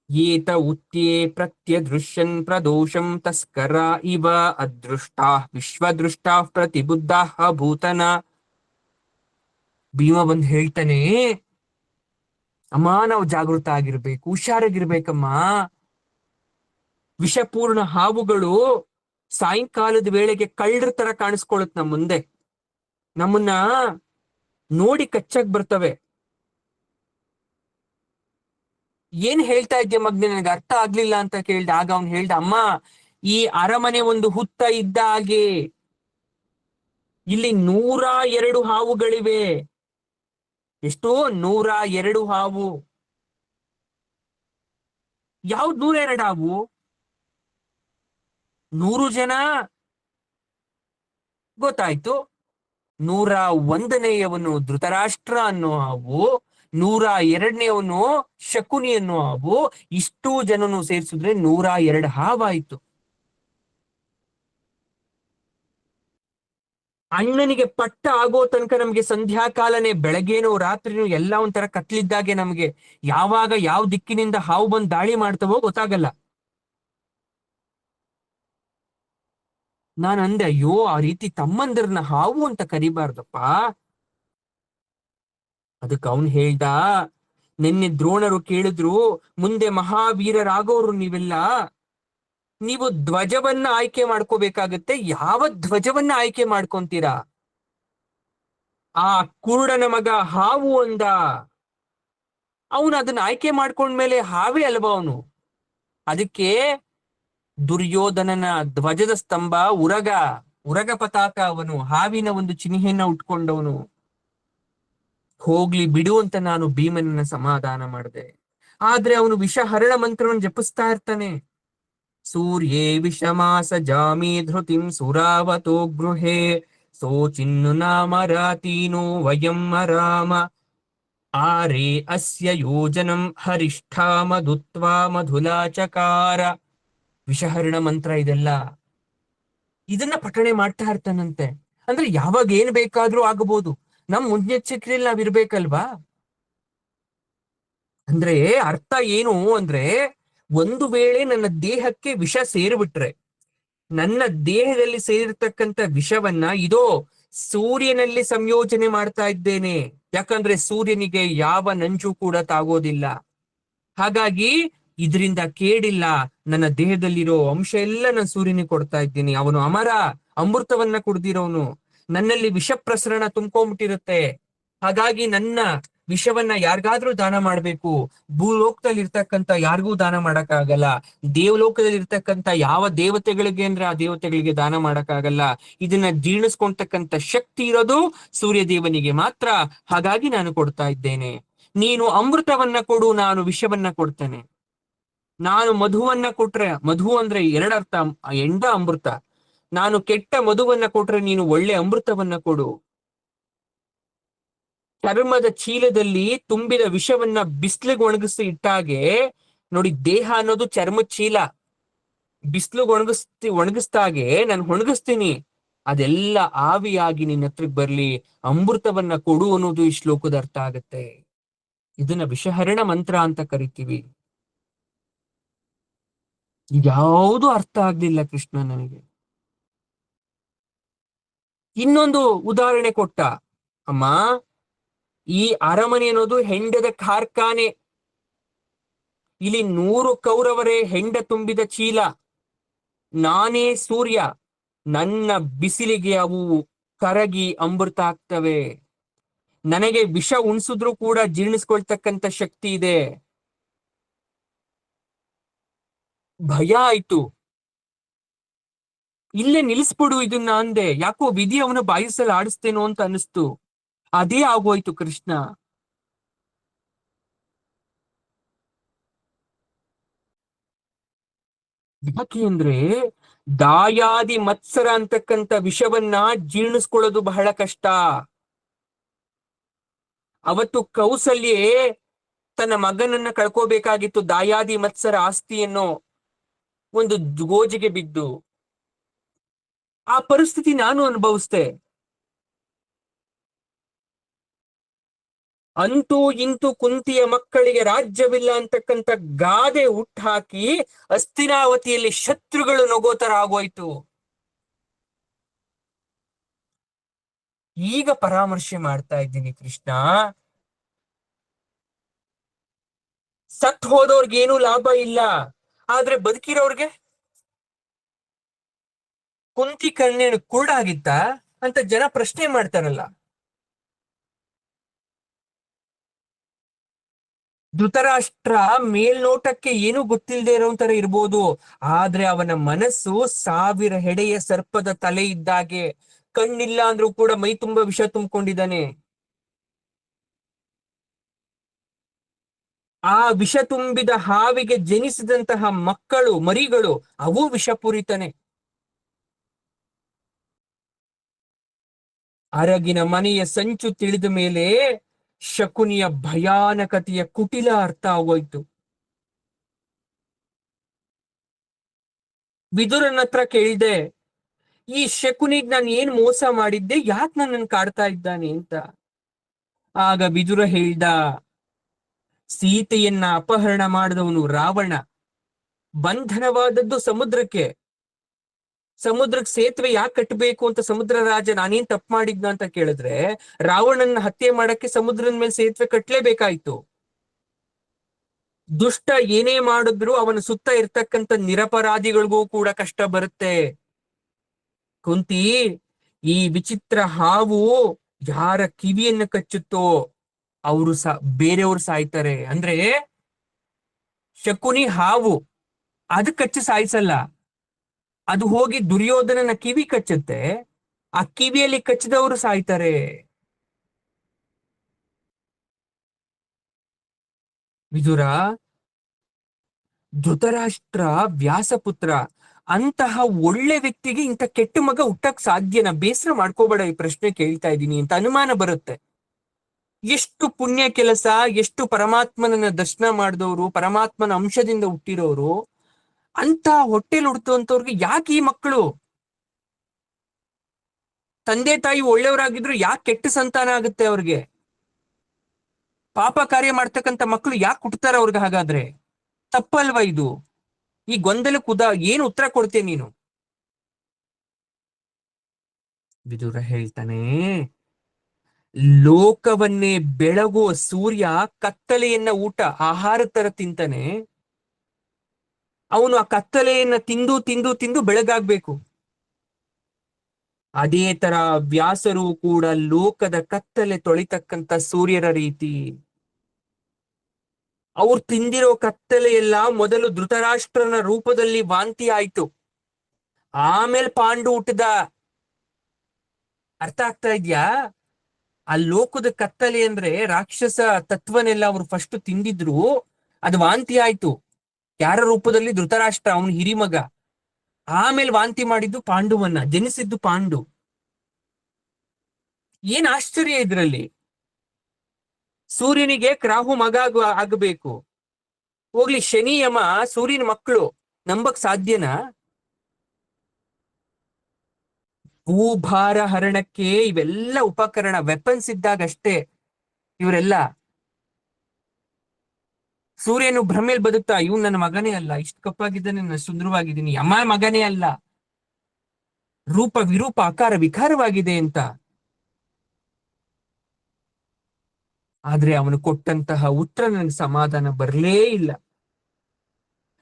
ಏತ ಉತ್ಯೇ ಪ್ರತ್ಯದೃಶ್ಯನ್ ಪ್ರದೋಷಂ ತಸ್ಕರ ಇವ ಅದೃಷ್ಟಾ ವಿಶ್ವದೃಷ್ಟಾ ಪ್ರತಿಬುದ್ಧಾ ಭೂತನ. ಭೀಮ ಬಂದ್ ಹೇಳ್ತಾನೆ, ಅಮ್ಮ ನಾವು ಜಾಗೃತ ಆಗಿರ್ಬೇಕು, ಹುಷಾರಾಗಿರ್ಬೇಕಮ್ಮ. ವಿಷಪೂರ್ಣ ಹಾವುಗಳು ಸಾಯಂಕಾಲದ ವೇಳೆಗೆ ಕಳ್ಳರ ತರ ಕಾಣಿಸ್ಕೊಳ್ಳುತ್ತೆ ನಮ್ಮ ಮುಂದೆ. ನಮ್ಮನ್ನ ನೋಡಿ ಕಚ್ಚಕ್ ಬರ್ತವೆ. ಏನ್ ಹೇಳ್ತಾ ಇದ್ದೆ ಮಗ್ನೆ, ನನಗೆ ಅರ್ಥ ಆಗ್ಲಿಲ್ಲ ಅಂತ ಕೇಳ್ದ. ಆಗ ಅವ್ನು ಹೇಳ್ದ, ಅಮ್ಮ, ಈ ಅರಮನೆ ಒಂದು ಹುತ್ತ ಇದ್ದ ಹಾಗೆ. ಇಲ್ಲಿ 102 ಹಾವುಗಳಿವೆ. ಎಷ್ಟು? 102 ಹಾವು. ಯಾವ್ದು 102 ಹಾವು? 100 ಜನ ಗೊತ್ತಾಯ್ತು. 101ನೇಯವನು ಧೃತರಾಷ್ಟ್ರ ಅನ್ನೋ ಹಾವು, 102ನೇಯವನು ಶಕುನಿ ಅನ್ನೋ ಹಾವು. ಇಷ್ಟು ಜನನು ಸೇರಿಸಿದ್ರೆ 102 ಹಾವಾಯ್ತು. ಅಣ್ಣನಿಗೆ ಪಟ್ಟ ಆಗೋ ತನಕ ನಮ್ಗೆ ಸಂಧ್ಯಾಕಾಲನೇ, ಬೆಳಗ್ಗೆನೋ ರಾತ್ರಿನೋ ಎಲ್ಲ ಒಂಥರ ಕತ್ಲಿದ್ದಾಗೆ. ನಮ್ಗೆ ಯಾವಾಗ ಯಾವ ದಿಕ್ಕಿನಿಂದ ಹಾವು ಬಂದು ದಾಳಿ ಮಾಡ್ತವೋ ಗೊತ್ತಾಗಲ್ಲ. ನಾನು ಅಂದೆ, ಅಯ್ಯೋ ಆ ರೀತಿ ತಮ್ಮಂದಿರನ್ನ ಹಾವು ಅಂತ ಕರಿಬಾರ್ದಪ್ಪ. ಅದಕ್ಕೆ ಅವನ್ ಹೇಳ್ದ, ನಿನ್ನೆ ದ್ರೋಣರು ಕೇಳಿದ್ರು, ಮುಂದೆ ಮಹಾವೀರರಾಗೋರು ನೀವೆಲ್ಲ, ನೀವು ಧ್ವಜವನ್ನ ಆಯ್ಕೆ ಮಾಡ್ಕೋಬೇಕಾಗತ್ತೆ. ಯಾವ ಧ್ವಜವನ್ನ ಆಯ್ಕೆ ಮಾಡ್ಕೊಂತೀರಾ? ಆ ಕುರುಡನ ಮಗ ಹಾವು ಅಂದ. ಅವನು ಅದನ್ನ ಆಯ್ಕೆ ಮಾಡ್ಕೊಂಡ್ಮೇಲೆ ಹಾವೇ ಅಲ್ವಾ ಅವನು. ಅದಕ್ಕೆ ದುರ್ಯೋಧನನ ಧ್ವಜದ ಸ್ತಂಭ ಉರಗ, ಉರಗ ಪತಾಕ. ಅವನು ಹಾವಿನ ಒಂದು ಚಿಹ್ನೆಯನ್ನ ಉಟ್ಕೊಂಡವನು. ಹೋಗ್ಲಿ ಬಿಡು ಅಂತ ನಾನು ಭೀಮನನ್ನ ಸಮಾಧಾನ ಮಾಡಿದೆ. ಆದ್ರೆ ಅವನು ವಿಷಹರಣ ಮಂತ್ರವನ್ನು ಜಪಿಸ್ತಾ ಇರ್ತಾನೆ. ಸೂರ್ಯೇ ವಿಷಮಾಸ ಜಾಮಿ ಧೃತಿಂ ಸುರಾವತೋ ಗೃಹೇ ಸೋಚಿನ್ನು ನಾಮ ರಾತೀನೋ ವಯಂ ರಾಮ ಆರೇ ಅಸ್ಯ ಯೋಜನಂ ಹರಿಷ್ಠಾ ಮಧುತ್ವಾ ಮಧುಲಾಚಕಾರ. ವಿಷಹರಣ ಮಂತ್ರ ಇದೆಲ್ಲ. ಇದನ್ನ ಪಠಣೆ ಮಾಡ್ತಾ ಇರ್ತಾನಂತೆ. ಅಂದ್ರೆ ಯಾವಾಗ ಏನ್ ಬೇಕಾದ್ರೂ ಆಗಬಹುದು. ನಮ್ ಮುನ್ನೆಚ್ಚರಿಕೆಯಲ್ಲಿ ನಾವಿರ್ಬೇಕಲ್ವಾ. ಅಂದ್ರೆ ಅರ್ಥ ಏನು ಅಂದ್ರೆ, ಒಂದು ವೇಳೆ ನನ್ನ ದೇಹಕ್ಕೆ ವಿಷ ಸೇರಿಬಿಟ್ರೆ, ನನ್ನ ದೇಹದಲ್ಲಿ ಸೇರಿರ್ತಕ್ಕಂಥ ವಿಷವನ್ನ ಇದೋ ಸೂರ್ಯನಲ್ಲಿ ಸಂಯೋಜನೆ ಮಾಡ್ತಾ ಇದ್ದೇನೆ. ಯಾಕಂದ್ರೆ ಸೂರ್ಯನಿಗೆ ಯಾವ ನಂಜು ಕೂಡ ತಾಗೋದಿಲ್ಲ. ಹಾಗಾಗಿ ಇದರಿಂದ ಕೇಡಿಲ್ಲ. ನನ್ನ ದೇಹದಲ್ಲಿರೋ ಅಂಶ ಎಲ್ಲ ನಾನು ಸೂರ್ಯನಿಗೆ ಕೊಡ್ತಾ ಇದ್ದೀನಿ. ಅವನು ಅಮರ, ಅಮೃತವನ್ನ ಕುಡ್ದಿರೋನು. ನನ್ನಲ್ಲಿ ವಿಷ ಪ್ರಸರಣ ತುಂಬ್ಕೊಂಡ್ಬಿಟ್ಟಿರುತ್ತೆ. ಹಾಗಾಗಿ ನನ್ನ ವಿಷವನ್ನ ಯಾರಿಗಾದ್ರೂ ದಾನ ಮಾಡ್ಬೇಕು. ಭೂಲೋಕದಲ್ಲಿ ಇರ್ತಕ್ಕಂಥ ಯಾರಿಗೂ ದಾನ ಮಾಡಕ್ಕಾಗಲ್ಲ. ದೇವಲೋಕದಲ್ಲಿ ಇರ್ತಕ್ಕಂಥ ಯಾವ ದೇವತೆಗಳಿಗೆ ಅಂದ್ರೆ ಆ ದೇವತೆಗಳಿಗೆ ದಾನ ಮಾಡಕ್ಕಾಗಲ್ಲ. ಇದನ್ನ ಜೀರ್ಣಿಸ್ಕೊಂತಕ್ಕಂಥ ಶಕ್ತಿ ಇರೋದು ಸೂರ್ಯ ದೇವನಿಗೆ ಮಾತ್ರ. ಹಾಗಾಗಿ ನಾನು ಕೊಡ್ತಾ ಇದ್ದೇನೆ. ನೀನು ಅಮೃತವನ್ನ ಕೊಡು, ನಾನು ವಿಷವನ್ನ ಕೊಡ್ತೇನೆ. ನಾನು ಮಧುವನ್ನ ಕೊಟ್ರೆ, ಮಧು ಅಂದ್ರೆ ಎರಡರ್ಥ, ಎಂಡ ಅಮೃತ. ನಾನು ಕೆಟ್ಟ ಮಧುವನ್ನ ಕೊಟ್ರೆ ನೀನು ಒಳ್ಳೆ ಅಮೃತವನ್ನ ಕೊಡು. ಚರ್ಮದ ಚೀಲದಲ್ಲಿ ತುಂಬಿದ ವಿಷವನ್ನ ಬಿಸ್ಲಿಗೆ ಒಣಗಿಸಿ ಇಟ್ಟಾಗೆ ನೋಡಿ, ದೇಹ ಅನ್ನೋದು ಚರ್ಮದ ಚೀಲ. ಬಿಸ್ಲಿಗೆ ಒಣಗಿಸ್ದಾಗೆ ನಾನು ಒಣಗಿಸ್ತೀನಿ. ಅದೆಲ್ಲ ಆವಿಯಾಗಿ ನಿನ್ನ ಹತ್ರಕ್ಕೆ ಬರ್ಲಿ, ಅಮೃತವನ್ನ ಕೊಡು ಅನ್ನೋದು ಈ ಶ್ಲೋಕದ ಅರ್ಥ ಆಗತ್ತೆ. ಇದನ್ನ ವಿಷಹರಣ ಮಂತ್ರ ಅಂತ ಕರಿತೀವಿ. ಇದ್ಯಾವುದು ಅರ್ಥ ಆಗ್ಲಿಲ್ಲ ಕೃಷ್ಣ ನನಗೆ. ಇನ್ನೊಂದು ಉದಾಹರಣೆ ಕೊಟ್ಟ. ಅಮ್ಮ, ಈ ಅರಮನೆ ಅನ್ನೋದು ಹೆಂಡದ ಕಾರ್ಖಾನೆ. ಇಲ್ಲಿ 100 ಕೌರವರೇ ಹೆಂಡ ತುಂಬಿದ ಚೀಲ. ನಾನೇ ಸೂರ್ಯ. ನನ್ನ ಬಿಸಿಲಿಗೆ ಅವು ಕರಗಿ ಅಮೃತ ಆಗ್ತವೆ. ನನಗೆ ವಿಷ ಉಣಿಸಿದ್ರು ಕೂಡ ಜೀರ್ಣಿಸ್ಕೊಳ್ತಕ್ಕಂಥ ಶಕ್ತಿ ಇದೆ. ಭಯ ಆಯ್ತು. ಇಲ್ಲೇ ನಿಲ್ಲಿಸ್ಬಿಡು ಇದನ್ನ ಅಂದೆ. ಯಾಕೋ ವಿಧಿ ಅವನ ಬಾಯಿಸಲು ಆಡಿಸ್ತೇನೋ ಅಂತ ಅನಿಸ್ತು. ಅದೇ ಆಗೋಯ್ತು ಕೃಷ್ಣ. ಯಾಕೆ ಅಂದ್ರೆ ದಾಯಾದಿ ಮತ್ಸರ ಅಂತಕ್ಕಂಥ ವಿಷವನ್ನ ಜೀರ್ಣಿಸ್ಕೊಳ್ಳೋದು ಬಹಳ ಕಷ್ಟ. ಅವತ್ತು ಕೌಸಲ್ಯೆ ತನ್ನ ಮಗನನ್ನ ಕಳ್ಕೋಬೇಕಾಗಿತ್ತು. ದಾಯಾದಿ ಮತ್ಸರ ಆಸ್ತಿಯನ್ನು ಒಂದು ಗೋಜಿಗೆ ಬಿದ್ದು. ಆ ಪರಿಸ್ಥಿತಿ ನಾನು ಅನುಭವಿಸ್ದೆ. ಅಂತೂ ಇಂತೂ ಕುಂತಿಯ ಮಕ್ಕಳಿಗೆ ರಾಜ್ಯವಿಲ್ಲ ಅಂತಕ್ಕಂಥ ಗಾದೆ ಹುಟ್ಟಾಕಿ ಹಸ್ತಿನಾವತಿಯಲ್ಲಿ ಶತ್ರುಗಳು ನಗೋತರ ಆಗೋಯ್ತು. ಈಗ ಪರಾಮರ್ಶೆ ಮಾಡ್ತಾ ಇದ್ದೀನಿ ಕೃಷ್ಣ. ಸತ್ ಹೋದವ್ರಿಗೇನು ಲಾಭ ಇಲ್ಲ, ಆದ್ರೆ ಬದುಕಿರೋರ್ಗೆ. ಕುಂತಿ ಕಣ್ಣೇನು ಕುರುಡಾಗಿತ್ತ ಅಂತ ಜನ ಪ್ರಶ್ನೆ ಮಾಡ್ತಾರಲ್ಲ. ಧೃತರಾಷ್ಟ್ರ ಮೇಲ್ನೋಟಕ್ಕೆ ಏನು ಗೊತ್ತಿಲ್ಲದೆ ಇರೋಂತರ ಇರ್ಬೋದು, ಆದ್ರೆ ಅವನ ಮನಸ್ಸು 1000 ಹೆಡೆಯ ಸರ್ಪದ ತಲೆ ಇದ್ದಾಗೆ. ಕಣ್ಣಿಲ್ಲ ಅಂದ್ರೂ ಕೂಡ ಮೈ ತುಂಬಾ ವಿಷ ತುಂಬಿಕೊಂಡಿದ್ದಾನೆ. ಆ ವಿಷ ತುಂಬಿದ ಹಾವಿಗೆ ಜನಿಸಿದಂತಹ ಮಕ್ಕಳು ಮರಿಗಳು ಅವು ವಿಷಪೂರಿತನೆ. ಅರಗಿನ ಮನೆಯ ಸಂಚು ತಿಳಿದ ಮೇಲೆ ಶಕುನಿಯ ಭಯಾನಕತೆಯ ಕುಟಿಲ ಅರ್ಥ ಆಗೋಯ್ತು. ವಿದುರನ ಹತ್ರ ಕೇಳಿದೆ, ಈ ಶಕುನಿಗ್ ನಾನು ಏನ್ ಮೋಸ ಮಾಡಿದ್ದೆ, ಯಾಕೆ ನನ್ನನ್ನು ಕಾಡ್ತಾ ಇದ್ದಾನೆ ಅಂತ. ಆಗ ವಿದುರ ಹೇಳ್ದ, ಸೀತೆಯನ್ನ ಅಪಹರಣ ಮಾಡಿದವನು ರಾವಣ. ಬಂಧನವಾದದ್ದು ಸಮುದ್ರಕ್ಕೆ. ಸಮುದ್ರಕ್ಕೆ ಸೇತುವೆ ಯಾಕೆ ಕಟ್ಟಬೇಕು ಅಂತ ಸಮುದ್ರ ರಾಜ ನಾನೇನ್ ತಪ್ಪು ಮಾಡಿದ್ನ ಅಂತ ಕೇಳಿದ್ರೆ, ರಾವಣನ ಹತ್ಯೆ ಮಾಡಕ್ಕೆ ಸಮುದ್ರದ ಮೇಲೆ ಸೇತುವೆ ಕಟ್ಲೇಬೇಕಾಯ್ತು. ದುಷ್ಟ ಏನೇ ಮಾಡಿದ್ರು ಅವನ ಸುತ್ತ ಇರ್ತಕ್ಕಂಥ ನಿರಪರಾಧಿಗಳಿಗೂ ಕೂಡ ಕಷ್ಟ ಬರುತ್ತೆ. ಕುಂತಿ, ಈ ವಿಚಿತ್ರ ಹಾವು ಯಾರ ಕಿವಿಯನ್ನ ಕಚ್ಚುತ್ತೋ ಅವರು ಬೇರೆಯವ್ರು ಸಾಯ್ತಾರೆ. ಅಂದ್ರೆ ಶಕುನಿ ಹಾವು ಅದು ಕಚ್ಚಿ ಸಾಯಿಸಲ್ಲ, ಅದು ಹೋಗಿ ದುರ್ಯೋಧನನ ಕಿವಿ ಕಚ್ಚುತ್ತೆ, ಆ ಕಿವಿಯಲ್ಲಿ ಕಚ್ಚಿದವರು ಸಾಯ್ತಾರೆ. ವಿದುರ, ಧೃತರಾಷ್ಟ್ರ ವ್ಯಾಸಪುತ್ರ, ಅಂತಹ ಒಳ್ಳೆ ವ್ಯಕ್ತಿಗೆ ಇಂಥ ಕೆಟ್ಟ ಮಗ ಹುಟ್ಟಕ್ ಸಾಧ್ಯನಾ? ಬೇಸರ ಮಾಡ್ಕೋಬೇಡ, ಈ ಪ್ರಶ್ನೆ ಕೇಳ್ತಾ ಇದ್ದೀನಿ ಅಂತ ಅನುಮಾನ ಬರುತ್ತೆ. ಎಷ್ಟು ಪುಣ್ಯ ಕೆಲಸ, ಎಷ್ಟು ಪರಮಾತ್ಮನನ್ನ ದರ್ಶನ ಮಾಡಿದವರು, ಪರಮಾತ್ಮನ ಅಂಶದಿಂದ ಹುಟ್ಟಿರೋರು, ಅಂತ ಹೊಟ್ಟೆಲ್ ಹುಡ್ತುವಂತವ್ರಿಗೆ ಯಾಕೆ ಈ ಮಕ್ಕಳು? ತಂದೆ ತಾಯಿ ಒಳ್ಳೆಯವರಾಗಿದ್ರು ಯಾಕೆ ಕೆಟ್ಟ ಸಂತಾನ ಆಗುತ್ತೆ ಅವ್ರಿಗೆ? ಪಾಪ ಕಾರ್ಯ ಮಾಡ್ತಕ್ಕಂಥ ಮಕ್ಕಳು ಯಾಕೆ ಹುಟ್ಟತಾರ ಅವ್ರಿಗೆ? ಹಾಗಾದ್ರೆ ತಪ್ಪಲ್ವಾ ಇದು? ಈ ಗೊಂದಲಕ್ಕೆ ಏನು ಉತ್ತರ ಕೊಡ್ತೇನೆ ನೀನು? ವಿದುರ ಹೇಳ್ತಾನೆ, ಲೋಕವನ್ನೇ ಬೆಳಗುವ ಸೂರ್ಯ ಕತ್ತಲೆಯನ್ನ ಆಹಾರ ತರ ತಿಂತಾನೆ. ಅವನು ಆ ಕತ್ತಲೆಯನ್ನ ತಿಂದು ತಿಂದು ತಿಂದು ಬೆಳಗಾಗ್ಬೇಕು. ಅದೇ ತರ ವ್ಯಾಸರು ಕೂಡ ಲೋಕದ ಕತ್ತಲೆ ತೊಳಿತಕ್ಕಂಥ ಸೂರ್ಯರ ರೀತಿ. ಅವ್ರು ತಿಂದಿರೋ ಕತ್ತಲೆ ಎಲ್ಲ ಮೊದಲು ಧೃತರಾಷ್ಟ್ರನ ರೂಪದಲ್ಲಿ ವಾಂತಿ ಆಯ್ತು, ಆಮೇಲೆ ಪಾಂಡು ಹುಟ್ಟದ. ಅರ್ಥ ಆಗ್ತಾ ಇದ್ಯಾ? ಆ ಲೋಕದ ಕತ್ತಲೆ ಅಂದ್ರೆ ರಾಕ್ಷಸ ತತ್ವನೆಲ್ಲ ಅವ್ರು ಫಸ್ಟ್ ತಿಂದಿದ್ರು, ಅದು ವಾಂತಿ ಆಯ್ತು. ಯಾರ ರೂಪದಲ್ಲಿ? ಧೃತರಾಷ್ಟ್ರ, ಅವನು ಹಿರಿಮಗ. ಆಮೇಲೆ ವಾಂತಿ ಮಾಡಿದ್ದು ಪಾಂಡುವನ್ನ, ಜನಿಸಿದ್ದು ಪಾಂಡು. ಏನ್ ಆಶ್ಚರ್ಯ ಇದ್ರಲ್ಲಿ? ಸೂರ್ಯನಿಗೆ ರಾಹು ಮಗ ಆಗಬೇಕು, ಹೋಗ್ಲಿ ಶನಿ ಯಮ ಸೂರ್ಯನ ಮಕ್ಕಳು, ನಂಬಕ್ ಸಾಧ್ಯನಾ? ಭೂಭಾರ ಹರಣಕ್ಕೆ ಇವೆಲ್ಲ ಉಪಕರಣ, ವೆಪನ್ಸ್ ಇದ್ದಾಗಷ್ಟೇ ಇವರೆಲ್ಲ. ಸೂರ್ಯನು ಭ್ರಮೇಲ್ ಬದುಕ್ತಾ, ಇವ್ನು ನನ್ನ ಮಗನೇ ಅಲ್ಲ, ಇಷ್ಟು ಕಪ್ಪಾಗಿದ್ದಾನೆ, ನನ್ನ ಸುಂದರವಾಗಿದ್ದೀನಿ, ಯಮ ಮಗನೇ ಅಲ್ಲ, ರೂಪ ವಿರೂಪ ಆಕಾರ ವಿಕಾರವಾಗಿದೆ ಅಂತ. ಆದ್ರೆ ಅವನು ಕೊಟ್ಟಂತಹ ಉತ್ತರ ನನಗೆ ಸಮಾಧಾನ ಬರಲೇ ಇಲ್ಲ.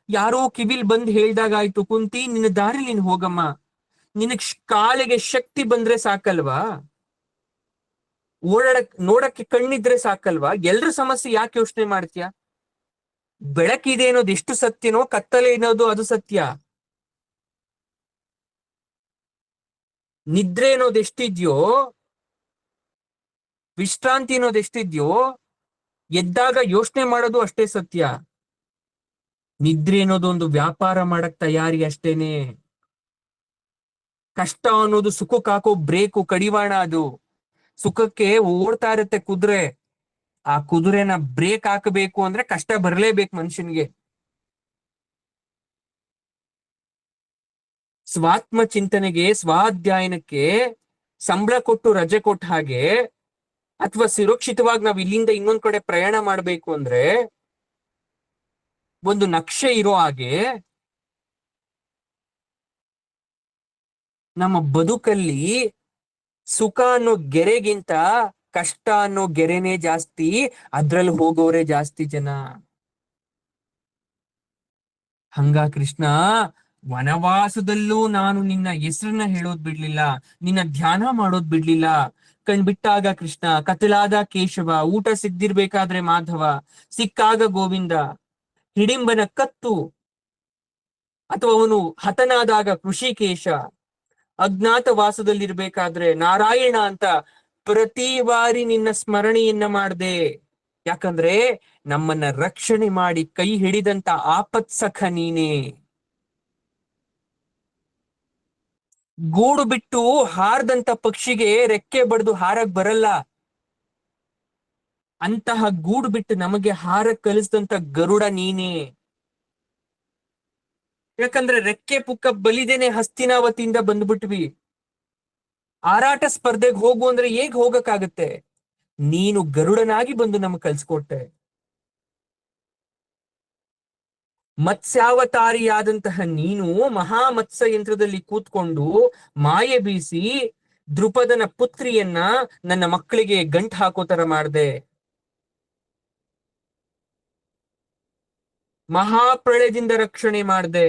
ಯಾರೋ ಕಿವಿಲ್ ಬಂದ್ ಹೇಳ್ದಾಗಾಯ್ತು, ಕುಂತಿ ನಿನ್ನ ದಾರಿ ನೀನ್ ಹೋಗಮ್ಮ, ನಿನಗ್ ಕಾಲಿಗೆ ಶಕ್ತಿ ಬಂದ್ರೆ ಸಾಕಲ್ವಾ? ನೋಡಕ್ಕೆ ಕಣ್ಣಿದ್ರೆ ಸಾಕಲ್ವಾ? ಎಲ್ರ ಸಮಸ್ಯೆ ಯಾಕೆ ಯೋಚನೆ ಮಾಡ್ತೀಯ? ಬೆಳಕಿದೆ ಅನ್ನೋದು ಎಷ್ಟು ಸತ್ಯನೋ, ಕತ್ತಲೆ ಅನ್ನೋದು ಅದು ಸತ್ಯ. ನಿದ್ರೆ ಅನ್ನೋದು ಎಷ್ಟಿದ್ಯೋ, ವಿಶ್ರಾಂತಿ ಅನ್ನೋದು ಎಷ್ಟಿದ್ಯೋ, ಎದ್ದಾಗ ಯೋಚನೆ ಮಾಡೋದು ಅಷ್ಟೇ ಸತ್ಯ. ನಿದ್ರೆ ಅನ್ನೋದು ಒಂದು ವ್ಯಾಪಾರ ಮಾಡಕ್ ತಯಾರಿ ಅಷ್ಟೇನೆ. ಕಷ್ಟ ಅನ್ನೋದು ಸುಖಕ್ಕೆ ಹಾಕೋ ಬ್ರೇಕು, ಕಡಿವಾಣ. ಅದು ಸುಖಕ್ಕೆ ಓಡ್ತಾ ಇರುತ್ತೆ ಕುದುರೆ, ಆ ಕುದುರೆನ ಬ್ರೇಕ್ ಹಾಕಬೇಕು ಅಂದ್ರೆ ಕಷ್ಟ ಬರಲೇಬೇಕು ಮನುಷ್ಯನ್ಗೆ. ಸ್ವಾತ್ಮ ಚಿಂತನೆಗೆ, ಸ್ವಾಧ್ಯಾಯನಕ್ಕೆ ಸಂಬಳ ಕೊಟ್ಟು ರಜೆ ಕೊಟ್ಟ ಹಾಗೆ, ಅಥವಾ ಸುರಕ್ಷಿತವಾಗಿ ನಾವ್ ಇಲ್ಲಿಂದ ಇನ್ನೊಂದ್ ಕಡೆ ಪ್ರಯಾಣ ಮಾಡ್ಬೇಕು ಅಂದ್ರೆ ಒಂದು ನಕ್ಷೆ ಇರೋ ಹಾಗೆ ನಮ್ಮ ಬದುಕಲ್ಲಿ ಸುಖ ಅನ್ನೋ ಗೆರೆಗಿಂತ ಕಷ್ಟ ಅನ್ನೋ ಗೆರೆನೇ ಜಾಸ್ತಿ, ಅದ್ರಲ್ಲಿ ಹೋಗೋರೆ ಜಾಸ್ತಿ ಜನ. ಹಂಗ ಕೃಷ್ಣ, ವನವಾಸದಲ್ಲೂ ನಾನು ನಿನ್ನ ಹೆಸರನ್ನ ಹೇಳೋದ್ ಬಿಡ್ಲಿಲ್ಲ, ನಿನ್ನ ಧ್ಯಾನ ಮಾಡೋದ್ ಬಿಡ್ಲಿಲ್ಲ. ಕಣ್ಬಿಟ್ಟಾಗ ಕೃಷ್ಣ, ಕತ್ತಲಾದ ಕೇಶವ, ಊಟ ಸಿದ್ದಿರ್ಬೇಕಾದ್ರೆ ಮಾಧವ, ಸಿಕ್ಕಾಗ ಗೋವಿಂದ, ಹಿಡಿಂಬನ ಕತ್ತು, ಅಥವಾ ಅವನು ಹತನಾದಾಗ ಕೃಷಿಕೇಶ, ಅಜ್ಞಾತ ವಾಸದಲ್ಲಿರ್ಬೇಕಾದ್ರೆ ನಾರಾಯಣ ಅಂತ ಪ್ರತಿ ಬಾರಿ ನಿನ್ನ ಸ್ಮರಣೆಯನ್ನ ಮಾಡ್ದೆ. ಯಾಕಂದ್ರೆ ನಮ್ಮನ್ನ ರಕ್ಷಣೆ ಮಾಡಿ ಕೈ ಹಿಡಿದಂತ ಆಪತ್ಸಖ ನೀನೇ. ಗೂಡು ಬಿಟ್ಟು ಹಾರದಂತ ಪಕ್ಷಿಗೆ ರೆಕ್ಕೆ ಬಡ್ದು ಹಾರಕ್ ಬರಲ್ಲ. ಅಂತಹ ಗೂಡು ಬಿಟ್ಟು ನಮಗೆ ಹಾರ ಕಲಿಸಿದಂತ ಗರುಡ ನೀನೇ. ಯಾಕಂದ್ರೆ ರೆಕ್ಕೆ ಪುಕ್ಕ ಬಲಿದೇನೆ ಹಸ್ತಿನಾವತಿಯಿಂದ ಬಂದ್ಬಿಟ್ವಿ. ಹಾರಾಟ ಸ್ಪರ್ಧೆಗೆ ಹೋಗು ಅಂದ್ರೆ ಹೇಗ್ ಹೋಗಕ್ಕಾಗತ್ತೆ? ನೀನು ಗರುಡನಾಗಿ ಬಂದು ನಮ್ಗೆ ಕಲ್ಸ್ಕೊಟ್ಟೆ. ಮತ್ಸ್ಯಾವತಾರಿಯಾದಂತಹ ನೀನು ಮಹಾಮತ್ಸ್ಯ ಯಂತ್ರದಲ್ಲಿ ಕೂತ್ಕೊಂಡು ಮಾಯೆ ಬೀಸಿ ದೃಪದನ ಪುತ್ರಿಯನ್ನ ನನ್ನ ಮಕ್ಕಳಿಗೆ ಗಂಟ್ ಹಾಕೋ ತರ ಮಾಡ್ದೆ. ಮಹಾಪ್ರಳಯದಿಂದ ರಕ್ಷಣೆ ಮಾಡ್ದೆ.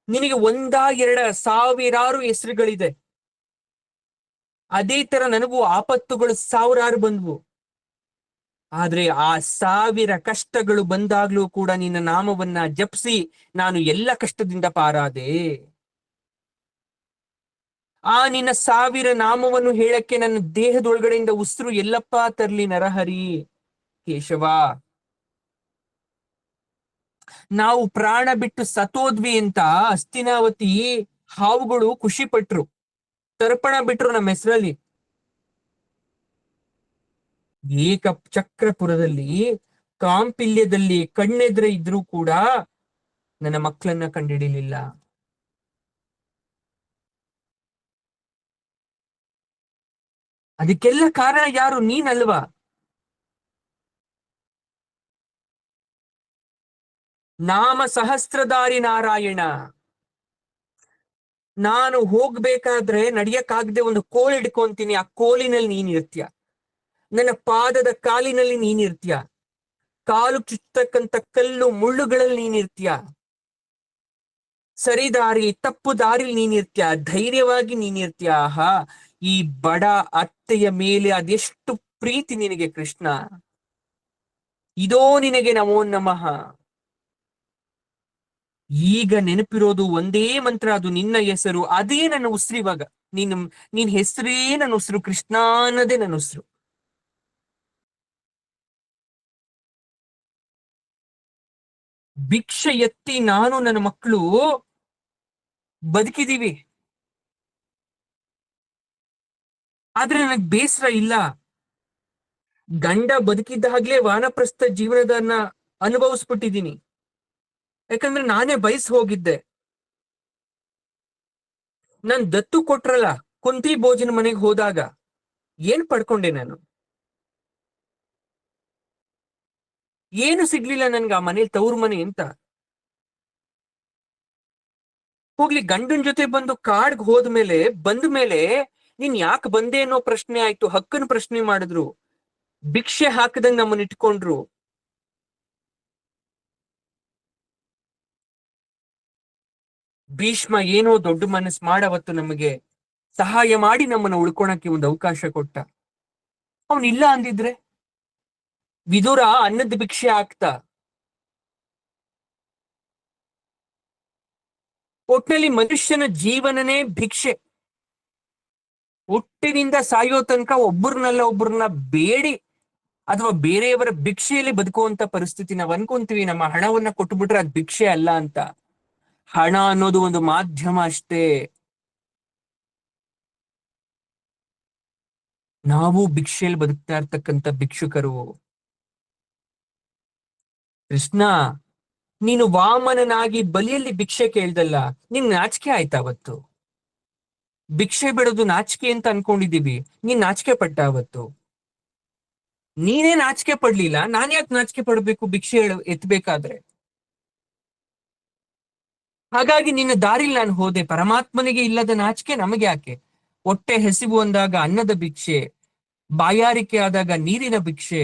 ನಿನಗೆ ಎರಡ ಸಾವಿರಾರು ಹೆಸರುಗಳಿದೆ. ಅದೇ ತರ ನನಗೂ ಆಪತ್ತುಗಳು ಸಾವಿರಾರು ಬಂದ್ವು. ಆದ್ರೆ ಆ ಸಾವಿರ ಕಷ್ಟಗಳು ಬಂದಾಗ್ಲೂ ಕೂಡ ನಿನ್ನ ನಾಮವನ್ನ ಜಪಿಸಿ ನಾನು ಎಲ್ಲ ಕಷ್ಟದಿಂದ ಪಾರಾದೆ. ಆ ನಿನ್ನ ಸಾವಿರ ನಾಮವನ್ನು ಹೇಳಕ್ಕೆ ನನ್ನ ದೇಹದೊಳಗಡೆಯಿಂದ ಉಸಿರು ಎಲ್ಲಪ್ಪ ತರ್ಲಿ ನರಹರಿ ಕೇಶವ. ನಾವು ಪ್ರಾಣ ಬಿಟ್ಟು ಸತೋದ್ವಿ ಅಂತ ಹಸ್ತಿನಾವತಿ ಹಾವುಗಳು ಖುಷಿ ಪಟ್ರು, ತರ್ಪಣ ಬಿಟ್ರು ನಮ್ಮ ಹೆಸರಲ್ಲಿ. ಏಕ ಚಕ್ರಪುರದಲ್ಲಿ ಕಾಂಪಿಲ್ಯದಲ್ಲಿ ಕಣ್ಣೆದ್ರೆ ಇದ್ರೂ ಕೂಡ ನನ್ನ ಮಕ್ಕಳನ್ನ ಕಂಡಿಡಿಲಿಲ್ಲ. ಅದಕ್ಕೆಲ್ಲ ಕಾರಣ ಯಾರು? ನೀನಲ್ವಾ? ನಾಮ ಸಹಸ್ರಧಾರಿ ನಾರಾಯಣ. ನಾನು ಹೋಗ್ಬೇಕಾದ್ರೆ ನಡಿಯಕ್ಕಾಗದೆ ಒಂದು ಕೋಲ್ ಹಿಡ್ಕೊಂತೀನಿ, ಆ ಕೋಲಿನಲ್ಲಿ ನೀನಿರ್ತೀಯ. ನನ್ನ ಪಾದದ ಕಾಲಿನಲ್ಲಿ ನೀನಿರ್ತೀಯ. ಕಾಲು ಚುಚ್ಚತಕ್ಕಂತ ಕಲ್ಲು ಮುಳ್ಳುಗಳಲ್ಲಿ ನೀನಿರ್ತೀಯ. ಸರಿ ದಾರಿ ತಪ್ಪು ದಾರಿ ನೀನಿರ್ತೀಯ, ಧೈರ್ಯವಾಗಿ ನೀನಿರ್ತೀಯ. ಆಹಾ, ಈ ಬಡ ಅತ್ತೆಯ ಮೇಲೆ ಅದೆಷ್ಟು ಪ್ರೀತಿ ನಿನಗೆ ಕೃಷ್ಣ. ಇದೋ ನಿನಗೆ ನಮೋ ನಮಃ. ಈಗ ನೆನಪಿರೋದು ಒಂದೇ ಮಂತ್ರ, ಅದು ನಿನ್ನ ಹೆಸರು. ಅದೇ ನನ್ನ ಉಸಿರು. ಇವಾಗ ನೀನ್ ಹೆಸರೇ ನನ್ನ ಉಸಿರು, ಕೃಷ್ಣ ಅನ್ನೋದೇ ನನ್ನ ಉಸಿರು. ಭಿಕ್ಷೆ ಎತ್ತಿ ನಾನು ನನ್ನ ಮಕ್ಕಳು ಬದುಕಿದೀವಿ. ಆದ್ರೆ ನನಗ್ ಬೇಸರ ಇಲ್ಲ. ಗಂಡ ಬದುಕಿದ್ದಾಗ್ಲೇ ವಾನಪ್ರಸ್ಥ ಜೀವನದನ್ನ ಅನುಭವಿಸ್ಬಿಟ್ಟಿದ್ದೀನಿ. ಯಾಕಂದ್ರೆ ನಾನೇ ಬಯಸ್ ಹೋಗಿದ್ದೆ. ನಾನ್ ದತ್ತು ಕೊಟ್ರಲ್ಲ ಕುಂತಿ ಭೋಜನ ಮನೆಗೆ ಹೋದಾಗ ಏನ್ ಪಡ್ಕೊಂಡೆ ನಾನು? ಏನು ಸಿಗ್ಲಿಲ್ಲ ನನ್ಗೆ ಆ ಮನೇಲಿ, ತವ್ರ ಮನೆ ಅಂತ. ಹೋಗ್ಲಿ, ಗಂಡನ್ ಜೊತೆ ಬಂದು ಕಾಡ್ಗ್ ಹೋದ್ಮೇಲೆ ಬಂದ ಮೇಲೆ ನೀನ್ ಯಾಕೆ ಬಂದೆ ಅನ್ನೋ ಪ್ರಶ್ನೆ ಆಯ್ತು. ಹಕ್ಕನ ಪ್ರಶ್ನೆ ಮಾಡಿದ್ರು, ಭಿಕ್ಷೆ ಹಾಕದಂಗ್ ನಮ್ಮನ್ನ ಇಟ್ಕೊಂಡ್ರು. ಭೀಷ್ಮ ಏನೋ ದೊಡ್ಡ ಮನಸ್ಸು ಮಾಡವತ್ತು ನಮಗೆ ಸಹಾಯ ಮಾಡಿ ನಮ್ಮನ್ನ ಉಳ್ಕೊಳಕ್ಕೆ ಒಂದು ಅವಕಾಶ ಕೊಟ್ಟ. ಅವನಿಲ್ಲ ಅಂದಿದ್ರೆ ವಿದುರ ಅನ್ನದ ಭಿಕ್ಷೆ ಹಾಕ್ತ. ಒಟ್ಟಿನಲ್ಲಿ ಮನುಷ್ಯನ ಜೀವನನೇ ಭಿಕ್ಷೆ. ಹುಟ್ಟಿನಿಂದ ಸಾಯೋ ತನಕ ಒಬ್ಬರನ್ನ ಬೇಡಿ ಅಥವಾ ಬೇರೆಯವರ ಭಿಕ್ಷೆಯಲ್ಲಿ ಬದುಕುವಂತ ಪರಿಸ್ಥಿತಿ. ನಾವ್ ಅನ್ಕೊಂತೀವಿ ನಮ್ಮ ಹಣವನ್ನ ಕೊಟ್ಬಿಟ್ರೆ ಅದ್ ಭಿಕ್ಷೆ ಅಲ್ಲ ಅಂತ. ಹಣ ಅನ್ನೋದು ಒಂದು ಮಾಧ್ಯಮ ಅಷ್ಟೇ. ನಾವು ಭಿಕ್ಷೆಯಲ್ಲಿ ಬದುಕ್ತಾ ಇರ್ತಕ್ಕಂಥ ಭಿಕ್ಷುಕರು. ಕೃಷ್ಣ, ನೀನು ವಾಮನನಾಗಿ ಬಲಿಯಲ್ಲಿ ಭಿಕ್ಷೆ ಕೇಳ್ದಲ್ಲ, ನಿನ್ ನಾಚಿಕೆ ಆಯ್ತಾ ಅವತ್ತು? ಭಿಕ್ಷೆ ಬಿಡೋದು ನಾಚಿಕೆ ಅಂತ ಅನ್ಕೊಂಡಿದೀವಿ, ನೀನ್ ನಾಚಿಕೆ ಪಟ್ಟ ಅವತ್ತು? ನೀನೇ ನಾಚಿಕೆ ಪಡ್ಲಿಲ್ಲ, ನಾನ್ ಯಾಕೆ ನಾಚಿಕೆ ಪಡ್ಬೇಕು ಭಿಕ್ಷೆ ಎತ್ಬೇಕಾದ್ರೆ? ಹಾಗಾಗಿ ನಿನ್ನ ದಾರಿಲಿ ನಾನು ಹೋದೆ. ಪರಮಾತ್ಮನಿಗೆ ಇಲ್ಲದ ನಾಚಿಕೆ ನಮಗೆ ಯಾಕೆ? ಹೊಟ್ಟೆ ಹಸಿವು ಅಂದಾಗ ಅನ್ನದ ಭಿಕ್ಷೆ, ಬಾಯಾರಿಕೆ ಆದಾಗ ನೀರಿನ ಭಿಕ್ಷೆ,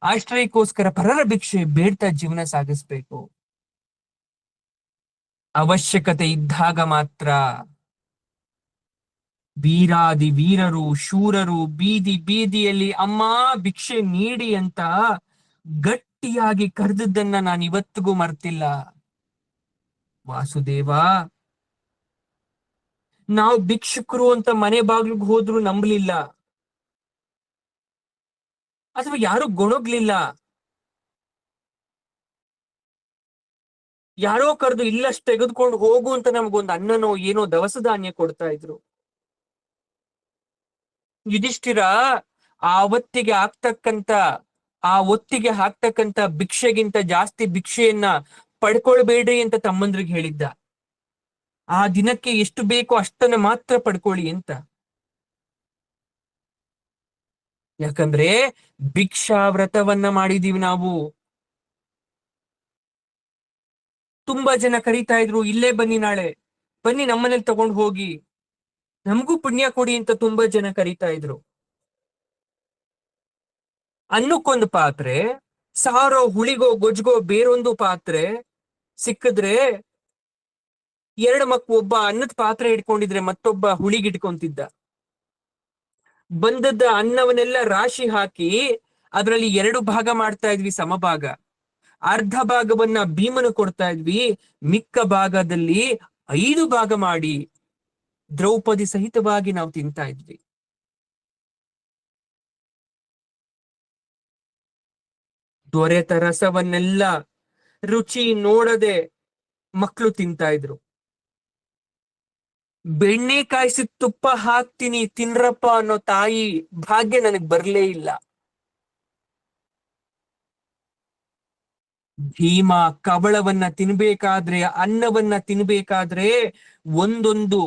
ಆಶ್ರಯಕ್ಕೋಸ್ಕರ ಪರರ ಭಿಕ್ಷೆ ಬೇಡ್ತಾ ಜೀವನ ಸಾಗಿಸ್ಬೇಕು. ಅವಶ್ಯಕತೆ ಇದ್ದಾಗ ಮಾತ್ರ ವೀರಾದಿ ವೀರರು ಶೂರರು ಬೀದಿ ಬೀದಿಯಲ್ಲಿ ಅಮ್ಮ ಭಿಕ್ಷೆ ನೀಡಿ ಅಂತ ಗಟ್ಟಿಯಾಗಿ ಕರೆದದ್ದನ್ನ ನಾನು ಇವತ್ತಿಗೂ ಮರ್ತಿಲ್ಲ. ವಾಸುದೇವ, ನಾವು ಭಿಕ್ಷುಕರು ಅಂತ ಮನೆ ಬಾಗ್ಲಿಗೆ ಹೋದ್ರು ನಂಬಲಿಲ್ಲ. ಅಥವಾ ಯಾರು ಗೊಣಗ್ಲಿಲ್ಲ. ಯಾರೋ ಕರೆದು ಇಲ್ಲಷ್ಟು ತೆಗೆದುಕೊಂಡು ಹೋಗು ಅಂತ ನಮಗೊಂದು ಅನ್ನನೋ ಏನೋ ದವಸ ಧಾನ್ಯ ಕೊಡ್ತಾ ಇದ್ರು. ಯುಧಿಷ್ಠಿರ ಆ ಹೊತ್ತಿಗೆ ಆಗ್ತಕ್ಕಂತ ಆ ಹೊತ್ತಿಗೆ ಹಾಕ್ತಕ್ಕಂತ ಭಿಕ್ಷೆಗಿಂತ ಜಾಸ್ತಿ ಭಿಕ್ಷೆಯನ್ನ ಪಡ್ಕೊಳ್ಬೇಡ್ರಿ ಅಂತ ತಮ್ಮಂದ್ರಿಗೆ ಹೇಳಿದ್ದ. ಆ ದಿನಕ್ಕೆ ಎಷ್ಟು ಬೇಕೋ ಅಷ್ಟನ್ನ ಮಾತ್ರ ಪಡ್ಕೊಳ್ಳಿ ಅಂತ. ಯಾಕಂದ್ರೆ ಭಿಕ್ಷಾ ವ್ರತವನ್ನ ಮಾಡಿದೀವಿ ನಾವು. ತುಂಬಾ ಜನ ಕರೀತಾ ಇದ್ರು, ಇಲ್ಲೇ ಬನ್ನಿ, ನಾಳೆ ಬನ್ನಿ ನಮ್ಮನೇಲಿ ತಗೊಂಡು ಹೋಗಿ, ನಮಗೂ ಪುಣ್ಯ ಕೊಡಿ ಅಂತ ತುಂಬಾ ಜನ ಕರೀತಾ ಇದ್ರು. ಅನ್ನಕ್ಕೊಂದು ಪಾತ್ರೆ, ಸಾರೋ ಹುಳಿಗೋ ಗೊಜ್ಗೋ ಬೇರೊಂದು ಪಾತ್ರೆ ಸಿಕ್ಕಿದ್ರೆ, ಎರಡು ಮಕ್ಕಳು ಒಬ್ಬ ಅನ್ನದ ಪಾತ್ರೆ ಇಟ್ಕೊಂಡಿದ್ರೆ ಮತ್ತೊಬ್ಬ ಹುಳಿಗಿಟ್ಕೊಂತಿದ್ದ. ಬಂದದ್ದ ಅನ್ನವನ್ನೆಲ್ಲ ರಾಶಿ ಹಾಕಿ ಅದರಲ್ಲಿ ಎರಡು ಭಾಗ ಮಾಡ್ತಾ ಇದ್ವಿ, ಸಮಭಾಗ. ಅರ್ಧ ಭಾಗವನ್ನ ಭೀಮನು ಕೊಡ್ತಾ ಇದ್ವಿ, ಮಿಕ್ಕ ಭಾಗದಲ್ಲಿ 5 ಭಾಗ ಮಾಡಿ ದ್ರೌಪದಿ ಸಹಿತವಾಗಿ ನಾವು ತಿಂತಾ ಇದ್ವಿ. ದೊರೆತ ರಸವನ್ನೆಲ್ಲ ರುಚಿ ನೋಡದೆ ಮಕ್ಕಳು ತಿಂತಾ ಇದ್ರು. ಬೆಣ್ಣೆ ಕಾಯಿಸಿ ತುಪ್ಪ ಹಾಕ್ತೀನಿ ತಿನ್ರಪ್ಪ ಅನ್ನೋ ತಾಯಿ ಭಾಗ್ಯ ನನಗ್ ಬರ್ಲೇ ಇಲ್ಲ. ಭೀಮ ಕವಳವನ್ನ ತಿನ್ಬೇಕಾದ್ರೆ, ಅನ್ನವನ್ನ ತಿನ್ಬೇಕಾದ್ರೆ ಒಂದೊಂದು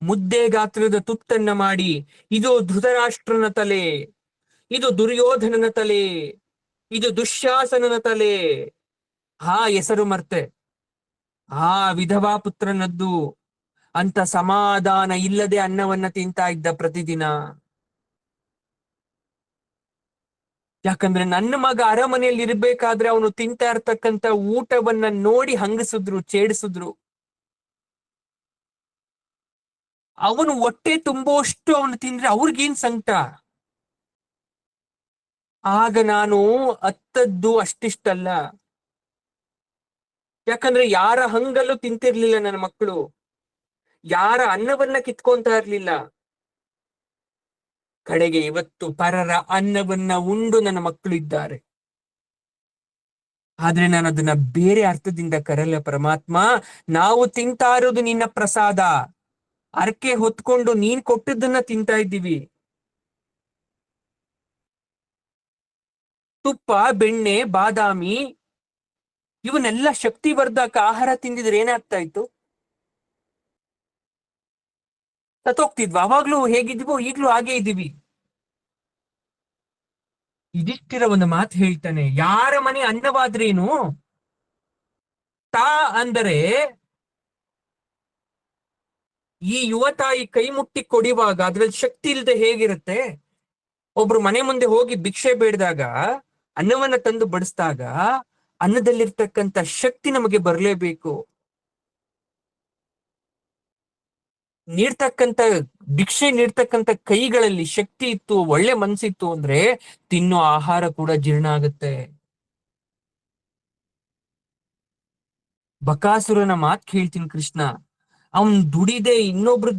ಮುದ್ದೆ ಗಾತ್ರದ ತುತ್ತನ್ನ ಮಾಡಿ, ಇದು ಧೃತರಾಷ್ಟ್ರನ ತಲೆ, ಇದು ದುರ್ಯೋಧನನ ತಲೆ, ಇದು ದುಶ್ಯಾಸನನ ತಲೆ, ಹೆಸರು ಮರ್ತೆ, ವಿಧವಾ ಪುತ್ರನದ್ದು ಅಂತ ಸಮಾಧಾನ ಇಲ್ಲದೆ ಅನ್ನವನ್ನ ತಿಂತಾ ಇದ್ದ ಪ್ರತಿದಿನ. ಯಾಕಂದ್ರೆ ನನ್ನ ಮಗ ಅರಮನೆಯಲ್ಲಿ ಇರ್ಬೇಕಾದ್ರೆ ಅವನು ತಿಂತಾ ಇರ್ತಕ್ಕಂಥ ಊಟವನ್ನ ನೋಡಿ ಹಂಗಸಿದ್ರು, ಛೇಡಿಸಿದ್ರು. ಅವನು ಹೊಟ್ಟೆ ತುಂಬುವಷ್ಟು ಅವನು ತಿಂದ್ರೆ ಅವ್ರಿಗೇನ್ ಸಂಕಟ. ಆಗ ನಾನು ಅತ್ತದ್ದು ಅಷ್ಟಿಷ್ಟಲ್ಲ. ಯಾಕಂದ್ರೆ ಯಾರ ಹಂಗಲ್ಲೂ ತಿಂತಿರ್ಲಿಲ್ಲ ನನ್ನ ಮಕ್ಕಳು, ಯಾರ ಅನ್ನವನ್ನ ಕಿತ್ಕೊಂತಾ ಇರ್ಲಿಲ್ಲ. ಕಡೆಗೆ ಇವತ್ತು ಪರರ ಅನ್ನವನ್ನ ಉಂಡು ನನ್ನ ಮಕ್ಕಳು ಇದ್ದಾರೆ. ಆದ್ರೆ ನಾನು ಅದನ್ನ ಬೇರೆ ಅರ್ಥದಿಂದ ಕರೆಯಲ್ಲ ಪರಮಾತ್ಮ. ನಾವು ತಿಂತಾ ಇರೋದು ನಿನ್ನ ಪ್ರಸಾದ, ಅರ್ಕೆ ಹೊತ್ಕೊಂಡು ನೀನ್ ಕೊಟ್ಟದ್ದನ್ನ ತಿಂತಾ ಇದ್ದೀವಿ. ತುಪ್ಪ, ಬೆಣ್ಣೆ, ಬಾದಾಮಿ ಇವನ್ನೆಲ್ಲ ಶಕ್ತಿವರ್ಧಕ ಆಹಾರ ತಿಂದಿದ್ರೆ ಏನಾಗ್ತಾ ಇತ್ತು? ಸತ್ತೋಗ್ತಿದ್ವಿ. ಅವಾಗ್ಲೂ ಹೇಗಿದ್ವೋ ಈಗ್ಲೂ ಹಾಗೆ ಇದ್ದೀವಿ. ಇದಿಷ್ಟಿರ ಒಂದು ಮಾತು ಹೇಳ್ತಾನೆ, ಯಾರ ಮನೆ ಅನ್ನವಾದ್ರೇನು, ತಾ ಅಂದರೆ ಈ ಯುವ ತಾಯಿ ಕೈ ಮುಟ್ಟಿ ಕೊಡಿವಾಗ ಅದ್ರಲ್ಲಿ ಶಕ್ತಿ ಇಲ್ಲದೆ ಹೇಗಿರುತ್ತೆ? ಒಬ್ರು ಮನೆ ಮುಂದೆ ಹೋಗಿ ಭಿಕ್ಷೆ ಬೇಡಿದಾಗ, ಅನ್ನವನ್ನ ತಂದು ಬಡಿಸಿದಾಗ ಅನ್ನದಲ್ಲಿರ್ತಕ್ಕಂಥ ಶಕ್ತಿ ನಮಗೆ ಬರಲೇಬೇಕು. ನೀಡ್ತಕ್ಕಂಥ ಭಿಕ್ಷೆ ನೀಡ್ತಕ್ಕಂಥ ಕೈಗಳಲ್ಲಿ ಶಕ್ತಿ ಇತ್ತು, ಒಳ್ಳೆ ಮನ್ಸಿತ್ತು ಅಂದ್ರೆ ತಿನ್ನೋ ಆಹಾರ ಕೂಡ ಜೀರ್ಣ ಆಗುತ್ತೆ. ಬಕಾಸುರನ ಮಾತ್ ಕೇಳ್ತೀನಿ ಕೃಷ್ಣ. ಅವನ್ ದುಡಿದೆ ಇನ್ನೊಬ್ರು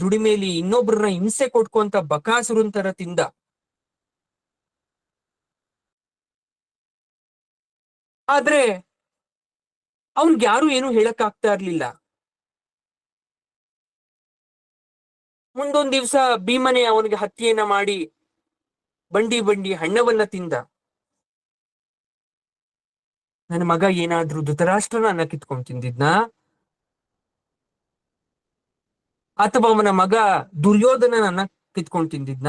ದುಡಿಮೇಲಿ ಇನ್ನೊಬ್ರನ್ನ ಹಿಂಸೆ ಕೊಟ್ಕೊಂತ ಬಕಾಸುರನ್ ತರ ತಿಂದ. ಆದ್ರೆ ಅವನ್ಗೆ ಯಾರು ಏನು ಹೇಳಕ್ ಆಗ್ತಾ ಇರ್ಲಿಲ್ಲ. ಮುಂದೊಂದ್ ದಿವ್ಸ ಭೀಮನೆ ಅವನಿಗೆ ಹತ್ಯೆಯನ್ನ ಮಾಡಿ ಬಂಡಿ ಬಂಡಿ ಹಣ್ಣವನ್ನ ತಿಂದ. ನನ್ನ ಮಗ ಏನಾದ್ರೂ ಧೃತರಾಷ್ಟ್ರನ ಅನ್ನ ಕಿತ್ಕೊಂಡ್ ತಿಂದಿದ್ನ, ಅಥವಾ ಅವನ ಮಗ ದುರ್ಯೋಧನನ ಅನ್ನ ಕಿತ್ಕೊಂಡ್ ತಿಂದಿದ್ನ?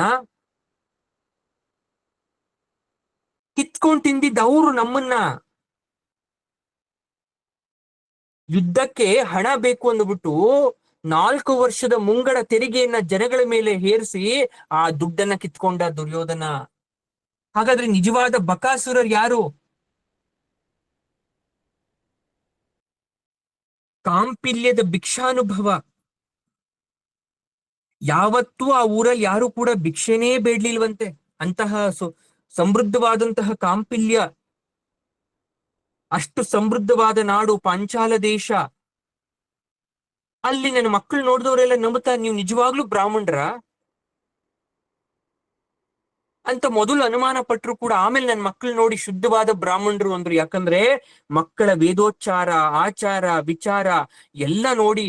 ಕಿತ್ಕೊಂಡ್ ತಿಂದಿದ್ದ ಅವರು ನಮ್ಮನ್ನ. ಯುದ್ಧಕ್ಕೆ ಹಣ ಬೇಕು ಅಂದ್ಬಿಟ್ಟು 4 ವರ್ಷದ ಮುಂಗಡ ತೆರಿಗೆಯನ್ನ ಜನಗಳ ಮೇಲೆ ಹೇರಿಸಿ ಆ ದುಡ್ಡನ್ನ ಕಿತ್ಕೊಂಡ ದುರ್ಯೋಧನ. ಹಾಗಾದ್ರೆ ನಿಜವಾದ ಬಕಾಸುರರು ಯಾರು? ಕಾಂಪಿಲ್ಯದ ಭಿಕ್ಷಾನುಭವ. ಯಾವತ್ತೂ ಆ ಊರಲ್ಲಿ ಯಾರು ಕೂಡ ಭಿಕ್ಷೆನೇ ಬೇಡ್ಲಿಲ್ವಂತೆ. ಅಂತಹ ಸಮೃದ್ಧವಾದಂತಹ ಕಾಂಪಿಲ್ಯ, ಅಷ್ಟು ಸಮೃದ್ಧವಾದ ನಾಡು ಪಾಂಚಾಲ ದೇಶ. ಅಲ್ಲಿ ನನ್ನ ಮಕ್ಕಳು ನೋಡಿದವರೆಲ್ಲ ನಂಬುತ್ತಾರೆ, ನೀವು ನಿಜವಾಗ್ಲೂ ಬ್ರಾಹ್ಮಣರ? ಅಂತ ಮೊದಲು ಅನುಮಾನ ಪಟ್ರು ಕೂಡ ಆಮೇಲೆ ನನ್ನ ಮಕ್ಕಳು ನೋಡಿ ಶುದ್ಧವಾದ ಬ್ರಾಹ್ಮಣರು ಅಂದ್ರು. ಯಾಕಂದ್ರೆ ಮಕ್ಕಳ ವೇದೋಚ್ಚಾರ, ಆಚಾರ, ವಿಚಾರ ಎಲ್ಲ ನೋಡಿ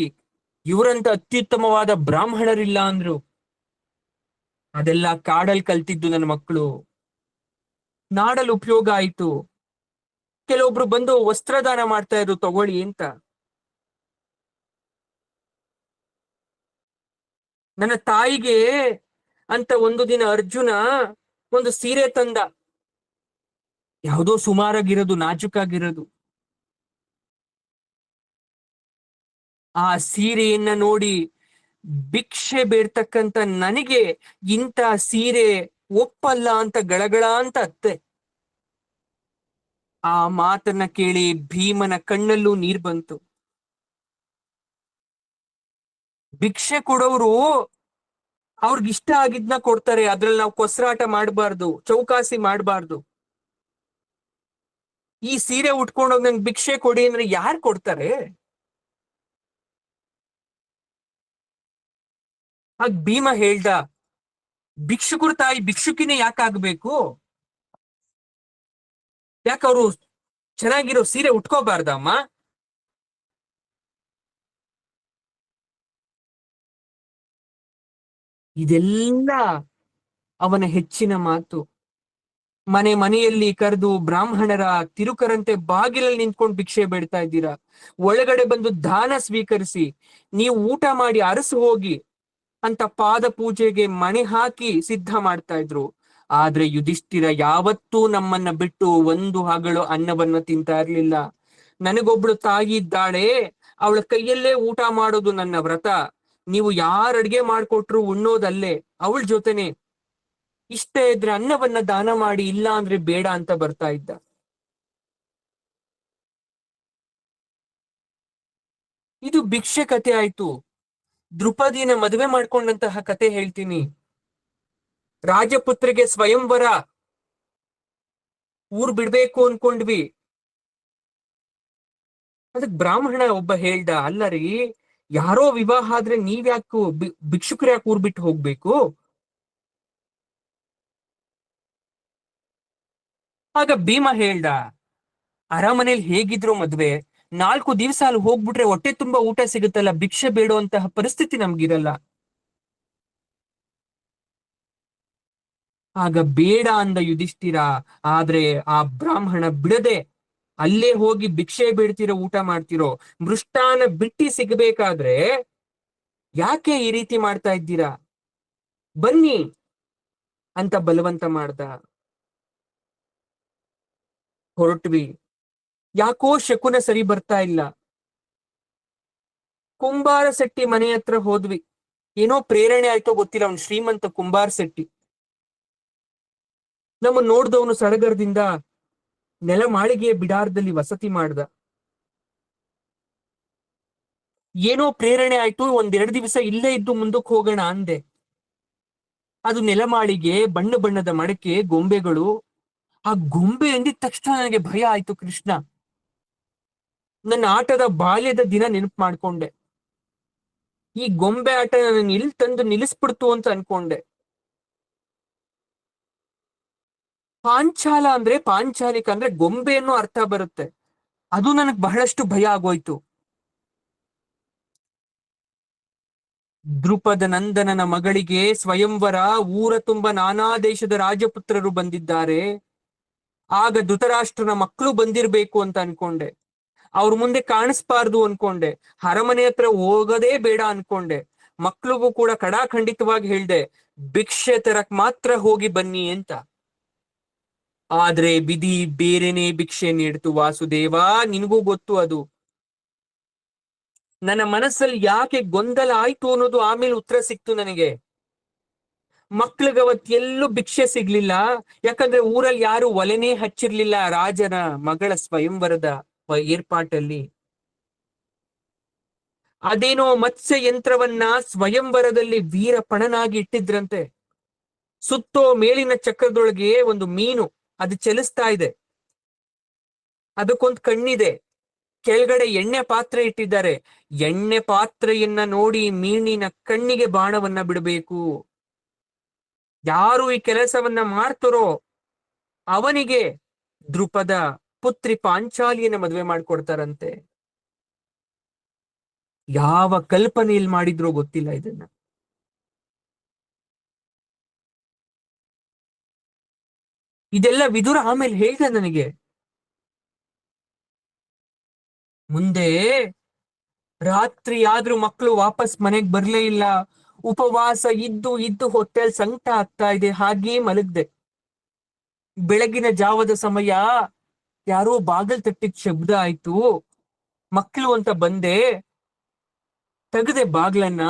ಇವರಂತ ಅತ್ಯುತ್ತಮವಾದ ಬ್ರಾಹ್ಮಣರಿಲ್ಲ ಅಂದ್ರು. ಅದೆಲ್ಲ ಕಾಡಲ್ ಕಲ್ತಿದ್ದು ನನ್ನ ಮಕ್ಕಳು, ನಾಡಲ್ ಉಪಯೋಗ ಆಯ್ತು. ಕೆಲವೊಬ್ರು ಬಂದು ವಸ್ತ್ರದಾನ ಮಾಡ್ತಾ ಇದ್ರು ತಗೊಳ್ಳಿ ಅಂತ. ನನ್ನ ತಾಯಿಗೆ ಅಂತ ಒಂದು ದಿನ ಅರ್ಜುನ ಒಂದು ಸೀರೆ ತಂದ, ಯಾವುದೋ ಸುಮಾರಾಗಿರೋದು, ನಾಜುಕಾಗಿರೋದು. ಆ ಸೀರೆಯನ್ನ ನೋಡಿ ಭಿಕ್ಷೆ ಬೇಡ್ತಕ್ಕಂತ ನನಗೆ ಇಂಥ ಸೀರೆ ಒಪ್ಪಲ್ಲ ಅಂತ ಗಳಗಳ ಅಂತ ಅತ್ತೆ. ಆ ಮಾತನ್ನ ಕೇಳಿ ಭೀಮನ ಕಣ್ಣಲ್ಲೂ ನೀರ್ ಬಂತು. ಭಿಕ್ಷೆ ಕೊಡೋರು ಅವ್ರಿಗಿಷ್ಟ ಆಗಿದ್ನ ಕೊಡ್ತಾರೆ, ಅದ್ರಲ್ಲಿ ನಾವು ಕೊಸ್ರಾಟ ಮಾಡಬಾರ್ದು, ಚೌಕಾಸಿ ಮಾಡಬಾರ್ದು. ಈ ಸೀರೆ ಉಟ್ಕೊಂಡೋಗ್ ನಂಗೆ ಭಿಕ್ಷೆ ಕೊಡಿ ಅಂದ್ರೆ ಯಾರು ಕೊಡ್ತಾರೆ? ಆಗ ಭೀಮ ಹೇಳ್ದ, ಭಿಕ್ಷುಕರ ತಾಯಿ ಭಿಕ್ಷುಕಿನೇ ಯಾಕಾಗ್ಬೇಕು? ಯಾಕವ್ರು ಚೆನ್ನಾಗಿರೋ ಸೀರೆ ಉಟ್ಕೋಬಾರ್ದಮ್ಮ? ಇದೆಲ್ಲ ಅವನ ಹೆಚ್ಚಿನ ಮಾತು. ಮನೆಯಲ್ಲಿ ಕರೆದು ಬ್ರಾಹ್ಮಣರ ತಿರುಕರಂತೆ ಬಾಗಿಲಲ್ಲಿ ನಿಂತ್ಕೊಂಡು ಭಿಕ್ಷೆ ಬೇಡ್ತಾ ಇದ್ದೀರಾ, ಒಳಗಡೆ ಬಂದು ದಾನ ಸ್ವೀಕರಿಸಿ ನೀವು ಊಟ ಮಾಡಿ ಅರಸು ಹೋಗಿ ಅಂತ ಪಾದ ಪೂಜೆಗೆ ಮಣೆ ಹಾಕಿ ಸಿದ್ಧ ಮಾಡ್ತಾ ಇದ್ರು. ಆದ್ರೆ ಯುಧಿಷ್ಠಿರ ಯಾವತ್ತೂ ನಮ್ಮನ್ನ ಬಿಟ್ಟು ಒಂದು ಹಗಳು ಅನ್ನವನ್ನ ತಿಂತಾ ಇರ್ಲಿಲ್ಲ. ನನಗೊಬ್ಳು ತಾಯಿ ಇದ್ದಾಳೆ, ಅವಳ ಕೈಯಲ್ಲೇ ಊಟ ಮಾಡೋದು ನನ್ನ ವ್ರತ, ನೀವು ಯಾರು ಅಡ್ಗೆ ಮಾಡ್ಕೊಟ್ರು ಉಣ್ಣೋದಲ್ಲೇ ಅವಳ ಜೊತೆನೆ, ಇಷ್ಟ ಇದ್ರೆ ಅನ್ನವನ್ನ ದಾನ ಮಾಡಿ, ಇಲ್ಲ ಅಂದ್ರೆ ಬೇಡ ಅಂತ ಬರ್ತಾ ಇದ್ದ. ಇದು ಭಿಕ್ಷೆ ಕತೆ ಆಯ್ತು. ದ್ರುಪದಿನ ಮದುವೆ ಮಾಡ್ಕೊಂಡಂತಹ ಕತೆ ಹೇಳ್ತೀನಿ. ರಾಜಪುತ್ರಿಗೆ ಸ್ವಯಂವರ, ಊರ್ ಬಿಡ್ಬೇಕು ಅನ್ಕೊಂಡ್ವಿ. ಅದಕ್ ಬ್ರಾಹ್ಮಣ ಒಬ್ಬ ಹೇಳ್ದ, ಅಲ್ಲರಿ ಯಾರೋ ವಿವಾಹ ಆದ್ರೆ ನೀವ್ಯಾಕು ಭಿಕ್ಷುಕರು ಯಾಕೆ ಊರ್ ಬಿಟ್ಟು ಹೋಗ್ಬೇಕು? ಆಗ ಭೀಮ ಹೇಳ್ದ, ಅರಮನೇಲಿ ಹೇಗಿದ್ರು ಮದ್ವೆ, 4 ದಿವಸ ಅಲ್ಲಿ ಹೋಗ್ಬಿಟ್ರೆ ಹೊಟ್ಟೆ ತುಂಬಾ ಊಟ ಸಿಗುತ್ತಲ್ಲ, ಭಿಕ್ಷೆ ಬೇಡುವಂತಹ ಪರಿಸ್ಥಿತಿ ನಮ್ಗಿರಲ್ಲ. ಆಗ ಬೇಡ ಅಂದ ಯುಧಿಷ್ಠಿರ. ಆದ್ರೆ ಆ ಬ್ರಾಹ್ಮಣ ಬಿಡದೆ, ಅಲ್ಲೇ ಹೋಗಿ ಭಿಕ್ಷೆ ಬೇಡ್ತಿರೋ, ಊಟ ಮಾಡ್ತಿರೋ, ಮೃಷ್ಟಾನ ಬಿಟ್ಟಿ ಸಿಗ್ಬೇಕಾದ್ರೆ ಯಾಕೆ ಈ ರೀತಿ ಮಾಡ್ತಾ ಇದ್ದೀರಾ, ಬನ್ನಿ ಅಂತ ಬಲವಂತ ಮಾಡ್ದ. ಹೊರಟ್ವಿ. ಯಾಕೋ ಶಕುನ ಸರಿ ಬರ್ತಾ ಇಲ್ಲ. ಕುಂಬಾರ ಶೆಟ್ಟಿ ಮನೆ ಹತ್ರ ಹೋದ್ವಿ. ಏನೋ ಪ್ರೇರಣೆ ಆಯ್ತೋ ಗೊತ್ತಿಲ್ಲ, ಅವ್ನು ಶ್ರೀಮಂತ ಕುಂಬಾರ ಶೆಟ್ಟಿ. ನಮ್ಮ ನೋಡ್ದವನು ಸಡಗರದಿಂದ ನೆಲಮಾಳಿಗೆಯ ಬಿಡಾರದಲ್ಲಿ ವಸತಿ ಮಾಡ್ದ. ಏನೋ ಪ್ರೇರಣೆ ಆಯ್ತು, 1-2 ದಿವಸ ಇಲ್ಲೇ ಇದ್ದು ಮುಂದಕ್ಕೆ ಹೋಗೋಣ ಅಂದೆ. ಅದು ನೆಲಮಾಳಿಗೆ, ಬಣ್ಣ ಬಣ್ಣದ ಮಡಕೆ, ಗೊಂಬೆಗಳು. ಆ ಗೊಂಬೆ ಎಂದಿದ ತಕ್ಷಣ ನನಗೆ ಭಯ ಆಯ್ತು ಕೃಷ್ಣ. ನನ್ನ ಆಟದ ಬಾಲ್ಯದ ದಿನ ನೆನಪು ಮಾಡ್ಕೊಂಡೆ. ಈ ಗೊಂಬೆ ಆಟ ನನ್ನ ಇಲ್ಲಿ ತಂದು ನಿಲ್ಲಿಸ್ಬಿಡ್ತು ಅಂತ ಅನ್ಕೊಂಡೆ. ಪಾಂಚಾಲ ಅಂದ್ರೆ, ಪಾಂಚಾಲಿಕ ಅಂದ್ರೆ ಗೊಂಬೆ ಅನ್ನೋ ಅರ್ಥ ಬರುತ್ತೆ. ಅದು ನನಗ್ ಬಹಳಷ್ಟು ಭಯ ಆಗೋಯ್ತು. ದ್ರುಪದ ನಂದನನ ಮಗಳಿಗೆ ಸ್ವಯಂವರ, ಊರ ತುಂಬ ನಾನಾ ದೇಶದ ರಾಜಪುತ್ರರು ಬಂದಿದ್ದಾರೆ. ಆಗ ಧೃತರಾಷ್ಟ್ರನ ಮಕ್ಕಳು ಬಂದಿರ್ಬೇಕು ಅಂತ ಅನ್ಕೊಂಡೆ. ಅವ್ರ ಮುಂದೆ ಕಾಣಿಸ್ಬಾರ್ದು ಅನ್ಕೊಂಡೆ. ಅರಮನೆ ಹತ್ರ ಹೋಗೋದೇ ಬೇಡ ಅನ್ಕೊಂಡೆ. ಮಕ್ಳಿಗೂ ಕೂಡ ಕಡಾಖಂಡಿತವಾಗಿ ಹೇಳ್ದೆ, ಭಿಕ್ಷೆ ತರಕ್ ಮಾತ್ರ ಹೋಗಿ ಬನ್ನಿ ಅಂತ. ಆದ್ರೆ ವಿಧಿ ಬೇರೆನೆ ಭಿಕ್ಷೆ ನೀಡ್ತು ವಾಸುದೇವ, ನಿನಗೂ ಗೊತ್ತು ಅದು. ನನ್ನ ಮನಸ್ಸಲ್ಲಿ ಯಾಕೆ ಗೊಂದಲ ಆಯ್ತು ಅನ್ನೋದು ಆಮೇಲೆ ಉತ್ತರ ಸಿಕ್ತು ನನಗೆ. ಮಕ್ಳಿಗೆ ಅವತ್ತೆಲ್ಲೂ ಭಿಕ್ಷೆ ಸಿಗ್ಲಿಲ್ಲ. ಯಾಕಂದ್ರೆ ಊರಲ್ಲಿ ಯಾರು ಒಲೆನೇ ಹಚ್ಚಿರ್ಲಿಲ್ಲ ರಾಜನ ಮಗಳ ಸ್ವಯಂವರದ ಏರ್ಪಾಟಲ್ಲಿ. ಅದೇನೋ ಮತ್ಸ್ಯ ಯಂತ್ರವನ್ನ ಸ್ವಯಂವರದಲ್ಲಿ ವೀರ ಪಣನಾಗಿ ಇಟ್ಟಿದ್ರಂತೆ. ಸುತ್ತೋ ಮೇಲಿನ ಚಕ್ರದೊಳಗೆ ಒಂದು ಮೀನು, ಅದು ಚಲಿಸ್ತಾ ಇದೆ, ಅದಕ್ಕೊಂದು ಕಣ್ಣಿದೆ. ಕೆಳಗಡೆ ಎಣ್ಣೆ ಪಾತ್ರೆ ಇಟ್ಟಿದ್ದಾರೆ. ಎಣ್ಣೆ ಪಾತ್ರೆಯನ್ನ ನೋಡಿ ಮೀನಿನ ಕಣ್ಣಿಗೆ ಬಾಣವನ್ನ ಬಿಡಬೇಕು. ಯಾರು ಈ ಕೆಲಸವನ್ನ ಮಾಡ್ತಾರೋ ಅವನಿಗೆ ದೃಪದ ಪುತ್ರಿ ಪಾಂಚಾಲಿಯನ್ನ ಮದುವೆ ಮಾಡ್ಕೊಡ್ತಾರಂತೆ. ಯಾವ ಕಲ್ಪನೆಯಲ್ಲಿ ಮಾಡಿದ್ರೋ ಗೊತ್ತಿಲ್ಲ ಇದನ್ನ. ಇದೆಲ್ಲ ವಿದುರ ಆಮೇಲೆ ಹೇಳ್ದ ನನಗೆ. ಮುಂದೆ ರಾತ್ರಿ ಆದ್ರೂ ಮಕ್ಕಳು ವಾಪಸ್ ಮನೆಗ್ ಬರ್ಲೇ ಇಲ್ಲ. ಉಪವಾಸ ಇದ್ದು ಇದ್ದು ಹೊಟ್ಟೆಲ್ ಸಂಕಟ ಆಗ್ತಾ ಇದೆ, ಹಾಗೇ ಮಲಗ್ದೆ. ಬೆಳಗಿನ ಜಾವದ ಸಮಯ ಯಾರೋ ಬಾಗಲ್ ತಟ್ಟಿದ ಶಬ್ದ ಆಯ್ತು. ಮಕ್ಕಳು ಅಂತ ಬಂದೆ, ತೆಗದೆ ಬಾಗ್ಲನ್ನ.